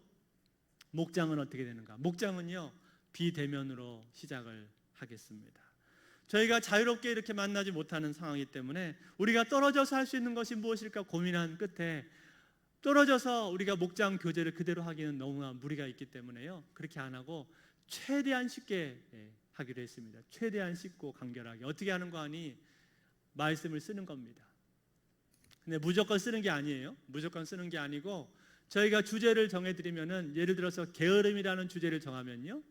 목장은 어떻게 되는가? 목장은요, 비대면으로 시작을 하겠습니다. 저희가 자유롭게 이렇게 만나지 못하는 상황이기 때문에 우리가 떨어져서 할 수 있는 것이 무엇일까 고민한 끝에 떨어져서 우리가 목장 교제를 그대로 하기는 너무나 무리가 있기 때문에요. 그렇게 안 하고 최대한 쉽게 하기로 했습니다. 최대한 쉽고 간결하게. 어떻게 하는 거 아니? 말씀을 쓰는 겁니다. 근데 무조건 쓰는 게 아니에요. 무조건 쓰는 게 아니고 저희가 주제를 정해드리면은 예를 들어서 게으름이라는 주제를 정하면요,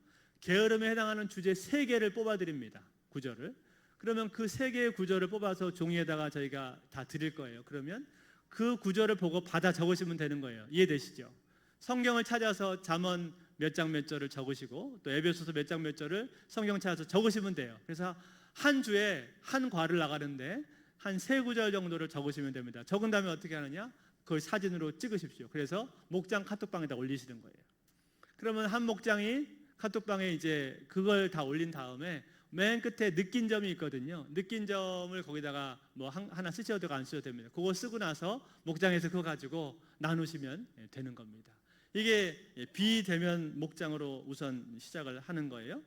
게으름에 해당하는 주제 3개를 뽑아드립니다. 구절을. 그러면 그 3개의 구절을 뽑아서 종이에다가 저희가 다 드릴 거예요. 그러면 그 구절을 보고 받아 적으시면 되는 거예요. 이해되시죠? 성경을 찾아서 잠언 몇 장 몇 절을 적으시고 또 에베소서 몇 장 몇 절을 성경 찾아서 적으시면 돼요. 그래서 한 주에 한 과를 나가는데 한 3구절 정도를 적으시면 됩니다. 적은 다음에 어떻게 하느냐? 그걸 사진으로 찍으십시오. 그래서 목장 카톡방에다 올리시는 거예요. 그러면 한 목장이 카톡방에 이제 그걸 다 올린 다음에 맨 끝에 느낀 점이 있거든요. 느낀 점을 거기다가 뭐 하나 쓰셔도 되고 안 쓰셔도 됩니다. 그거 쓰고 나서 목장에서 그거 가지고 나누시면 되는 겁니다. 이게 비대면 목장으로 우선 시작을 하는 거예요.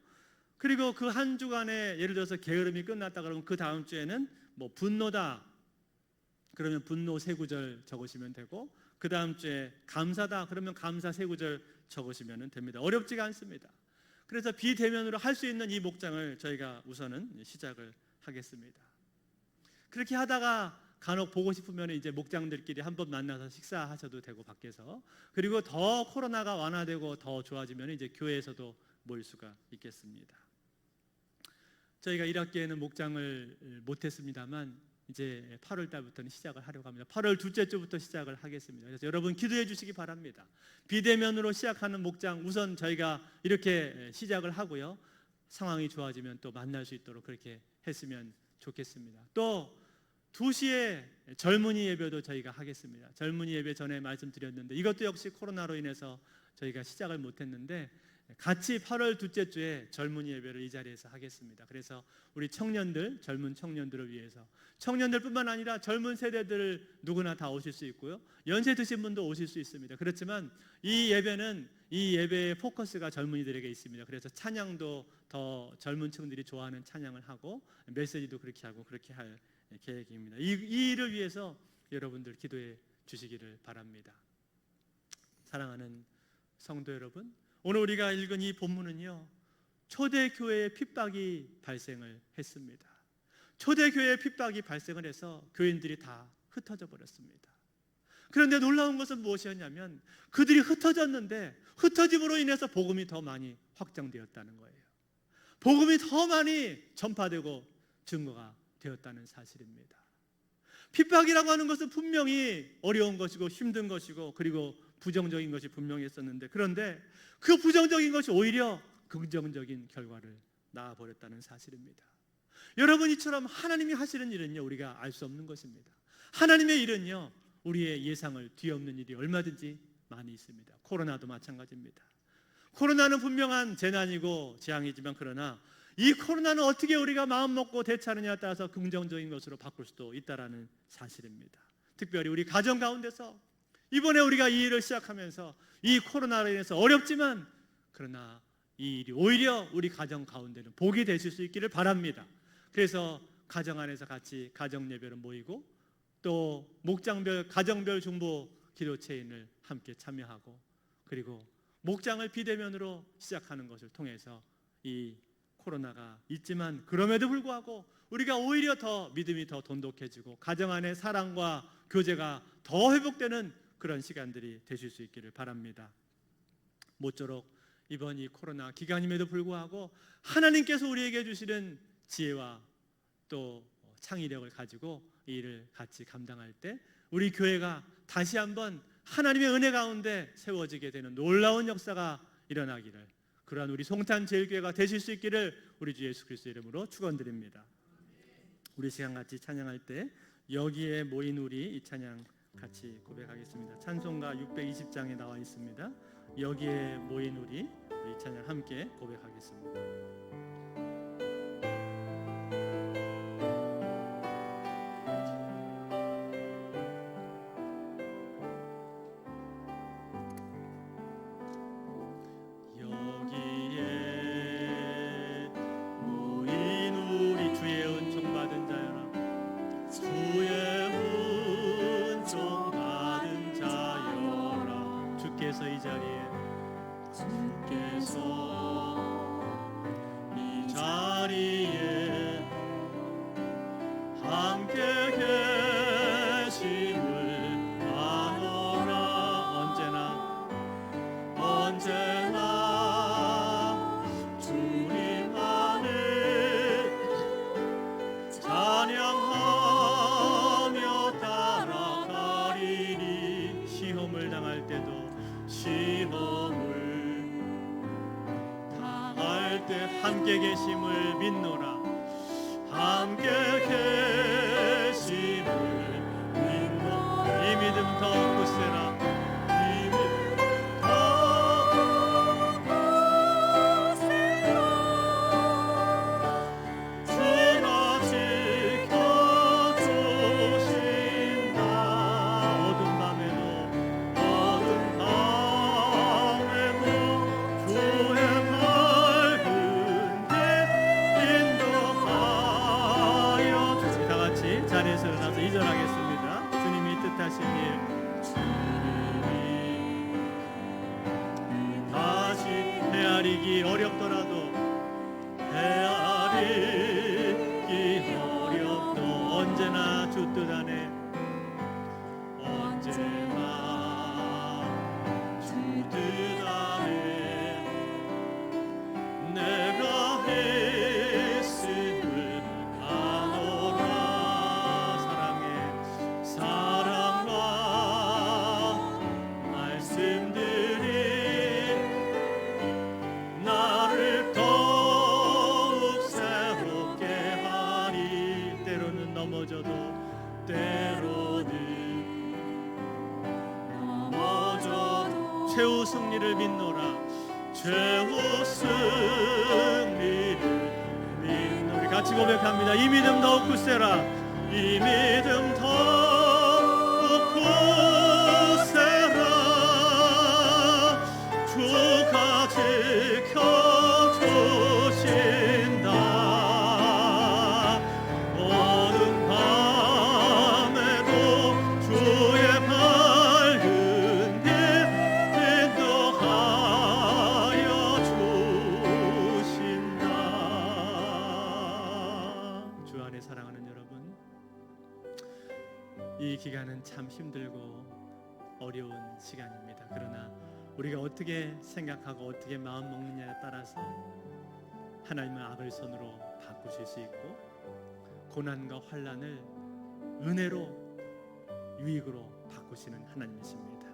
그리고 그 한 주간에 예를 들어서 게으름이 끝났다 그러면 그 다음 주에는 뭐 분노다 그러면 분노 3구절 적으시면 되고 그 다음 주에 감사다 그러면 감사 3구절 적으시면 됩니다. 어렵지가 않습니다. 그래서 비대면으로 할 수 있는 이 목장을 저희가 우선은 시작을 하겠습니다. 그렇게 하다가 간혹 보고 싶으면 이제 목장들끼리 한번 만나서 식사하셔도 되고 밖에서, 그리고 더 코로나가 완화되고 더 좋아지면 이제 교회에서도 모일 수가 있겠습니다. 저희가 1학기에는 목장을 못했습니다만 이제 8월 달부터는 시작을 하려고 합니다. 8월 둘째 주부터 시작을 하겠습니다. 그래서 여러분 기도해 주시기 바랍니다. 비대면으로 시작하는 목장 우선 저희가 이렇게 시작을 하고요. 상황이 좋아지면 또 만날 수 있도록 그렇게 했으면 좋겠습니다. 또 2시에 젊은이 예배도 저희가 하겠습니다. 젊은이 예배 전에 말씀드렸는데 이것도 역시 코로나로 인해서 저희가 시작을 못했는데 같이 8월 둘째 주에 젊은이 예배를 이 자리에서 하겠습니다. 그래서 우리 청년들, 젊은 청년들을 위해서, 청년들뿐만 아니라 젊은 세대들 누구나 다 오실 수 있고요. 연세 드신 분도 오실 수 있습니다. 그렇지만 이 예배는 이 예배의 포커스가 젊은이들에게 있습니다. 그래서 찬양도 더 젊은 층들이 좋아하는 찬양을 하고 메시지도 그렇게 하고 그렇게 할 계획입니다. 이 일을 위해서 여러분들 기도해 주시기를 바랍니다. 사랑하는 성도 여러분, 오늘 우리가 읽은 이 본문은요, 초대교회의 핍박이 발생을 했습니다. 초대교회의 핍박이 발생을 해서 교인들이 다 흩어져 버렸습니다. 그런데 놀라운 것은 무엇이었냐면 그들이 흩어졌는데 흩어짐으로 인해서 복음이 더 많이 확장되었다는 거예요. 복음이 더 많이 전파되고 증거가 되었다는 사실입니다. 핍박이라고 하는 것은 분명히 어려운 것이고 힘든 것이고 그리고 부정적인 것이 분명히 있었는데, 그런데 그 부정적인 것이 오히려 긍정적인 결과를 낳아버렸다는 사실입니다. 여러분, 이처럼 하나님이 하시는 일은요, 우리가 알 수 없는 것입니다. 하나님의 일은요, 우리의 예상을 뒤엎는 일이 얼마든지 많이 있습니다. 코로나도 마찬가지입니다. 코로나는 분명한 재난이고 재앙이지만 그러나 이 코로나는 어떻게 우리가 마음 먹고 대처하느냐에 따라서 긍정적인 것으로 바꿀 수도 있다는 사실입니다. 특별히 우리 가정 가운데서 이번에 우리가 이 일을 시작하면서 이 코로나로 인해서 어렵지만 그러나 이 일이 오히려 우리 가정 가운데는 복이 되실 수 있기를 바랍니다. 그래서 가정 안에서 같이 가정 예배로 모이고 또 목장별 가정별 중보 기도 체인을 함께 참여하고 그리고 목장을 비대면으로 시작하는 것을 통해서 이 코로나가 있지만 그럼에도 불구하고 우리가 오히려 더 믿음이 더 돈독해지고 가정 안의 사랑과 교제가 더 회복되는 그런 시간들이 되실 수 있기를 바랍니다. 모쪼록 이번 이 코로나 기간임에도 불구하고 하나님께서 우리에게 주시는 지혜와 또 창의력을 가지고 이 일을 같이 감당할 때 우리 교회가 다시 한번 하나님의 은혜 가운데 세워지게 되는 놀라운 역사가 일어나기를, 그러한 우리 송탄제일교회가 되실 수 있기를 우리 주 예수 그리스도의 이름으로 축원드립니다. 우리 시간 같이 찬양할 때 여기에 모인 우리 이 찬양 같이 고백하겠습니다. 찬송가 620장에 나와 있습니다. 여기에 모인 우리 이 찬양 함께 고백하겠습니다. 함께 계심을 믿노라. 함께 계심을 믿노라. 이 믿음 더 굳세라. 이 믿음 더 굳세라. 주가 지켜주신다. 어두운 밤에도 주의 자리에서 일어나서 2절 하겠습니다. 주님이 뜻하신 일, 주님이 다시 헤아리기 어렵더라도, 헤아리기 어렵도 언제나 주 뜻 안에, 언제나 주 뜻 안에 내가 했음을 아노라. 사랑과 말씀들이 나를 더욱 새롭게 하리. 때로는 넘어져도 최후 승리를 믿노라. 최후 승리를 믿노라. 우리 같이 고백합니다. 이 믿음 더욱 굳세라. 이 믿음 더욱 굳세라. 주가 지켜주신다. 어두운 밤에도 주의 밝은 빛 인도하여 주신다. 주 안에 사랑하는 여러분, 이 기간은 참 힘들고 어려운 시간입니다. 그러나 우리가 어떻게 생각하고 어떻게 마음 먹느냐에 따라서 하나님은 악을 선으로 바꾸실 수 있고, 고난과 환난을 은혜로, 유익으로 바꾸시는 하나님이십니다.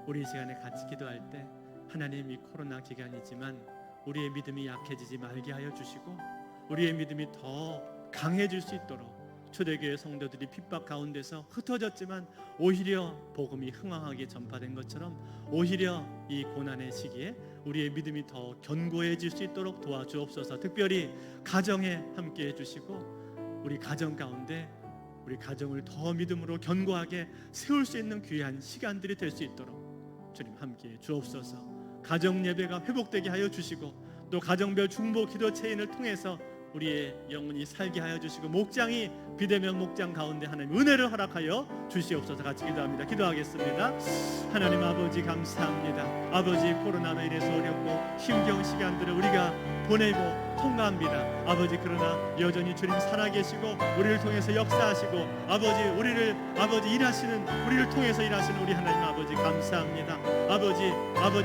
우리 이 시간에 같이 기도할 때 하나님, 이 코로나 기간이지만 우리의 믿음이 약해지지 말게 하여 주시고, 우리의 믿음이 더 강해질 수 있도록, 초대교회 성도들이 핍박 가운데서 흩어졌지만 오히려 복음이 흥황하게 전파된 것처럼 오히려 이 고난의 시기에 우리의 믿음이 더 견고해질 수 있도록 도와주옵소서. 특별히 가정에 함께 해주시고, 우리 가정 가운데 우리 가정을 더 믿음으로 견고하게 세울 수 있는 귀한 시간들이 될 수 있도록 주님 함께 주옵소서. 가정 예배가 회복되게 하여 주시고, 또 가정별 중보 기도 체인을 통해서 우리의 영혼이 살게 하여 주시고, 목장이 비대면 목장 가운데 하나님 은혜를 허락하여 주시옵소서. 같이 기도합니다. 기도하겠습니다. 하나님 아버지, 감사합니다. 아버지, 코로나로 인해서 어렵고 힘겨운 시간들을 우리가 보내고 통과합니다. 아버지, 그러나 여전히 주님 살아계시고 우리를 통해서 역사하시고, 아버지, 우리를 일하시는, 우리를 통해서 일하시는 우리 하나님 아버지, 감사합니다. 아버지,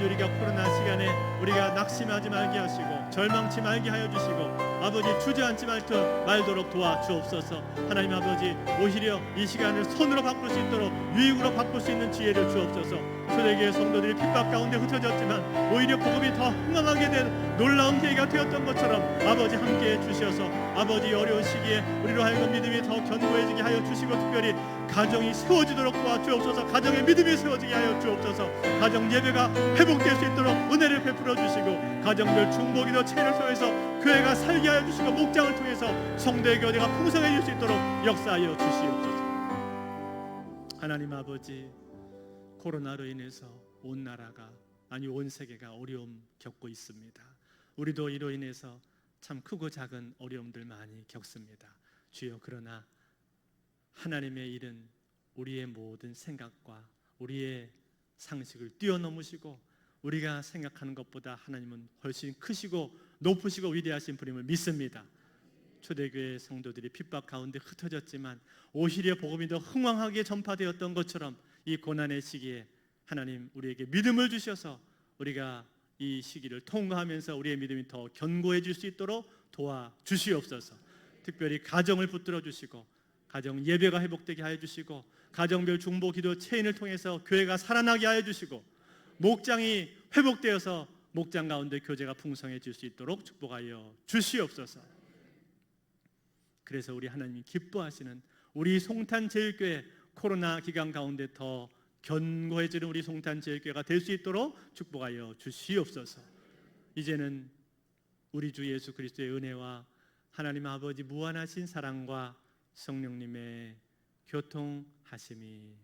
우리가 코로나 시간에 우리가 낙심하지 말게 하시고 절망치 말게 하여 주시고, 아버지, 주저앉지 말도록 도와주옵소서. 하나님 아버지, 오히려 이 시간을 선으로 바꿀 수 있도록, 유익으로 바꿀 수 있는 지혜를 주옵소서. 초대교회 성도들이 핍박 가운데 흩어졌지만 오히려 복음이 더 흥황하게 된 놀라운 계기가 되었던 것처럼 아버지 함께해 주셔서 아버지 어려운 시기에 우리로 하여금 믿음이 더 견고해지게 하여 주시고 특별히 가정이 세워지도록 도와주옵소서. 가정의 믿음이 세워지게 하여 주옵소서. 가정 예배가 회복될 수 있도록 은혜를 베풀어 주시고 가정별 중보기도 체를 통해서 교회가 살게 하여 주시고 목장을 통해서 성도의 교회가 풍성해질 수 있도록 역사하여 주시옵소서. 하나님 아버지, 코로나로 인해서 온 나라가 아니 온 세계가 어려움 겪고 있습니다. 우리도 이로 인해서 참 크고 작은 어려움들 많이 겪습니다. 주여, 그러나 하나님의 일은 우리의 모든 생각과 우리의 상식을 뛰어넘으시고 우리가 생각하는 것보다 하나님은 훨씬 크시고 높으시고 위대하신 분임을 믿습니다. 초대교회 성도들이 핍박 가운데 흩어졌지만 오히려 복음이 더 흥왕하게 전파되었던 것처럼 이 고난의 시기에 하나님 우리에게 믿음을 주셔서 우리가 이 시기를 통과하면서 우리의 믿음이 더 견고해질 수 있도록 도와주시옵소서. 특별히 가정을 붙들어 주시고 가정 예배가 회복되게 하여 주시고 가정별 중보 기도 체인을 통해서 교회가 살아나게 하여 주시고 목장이 회복되어서 목장 가운데 교제가 풍성해질 수 있도록 축복하여 주시옵소서. 그래서 우리 하나님이 기뻐하시는 우리 송탄제일교회 코로나 기간 가운데 더 견고해지는 우리 송탄제일교회가 될 수 있도록 축복하여 주시옵소서. 이제는 우리 주 예수 그리스도의 은혜와 하나님 아버지 무한하신 사랑과 성령님의 교통하심이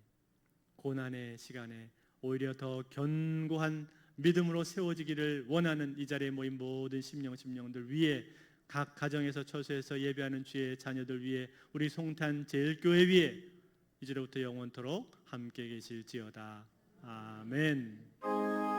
고난의 시간에 오히려 더 견고한 믿음으로 세워지기를 원하는 이 자리에 모인 모든 심령들 위에 각 가정에서 처소에서 예배하는 주의 자녀들 위에 우리 송탄제일교회 위에 이제로부터 영원토록 함께 계실지어다. 아멘.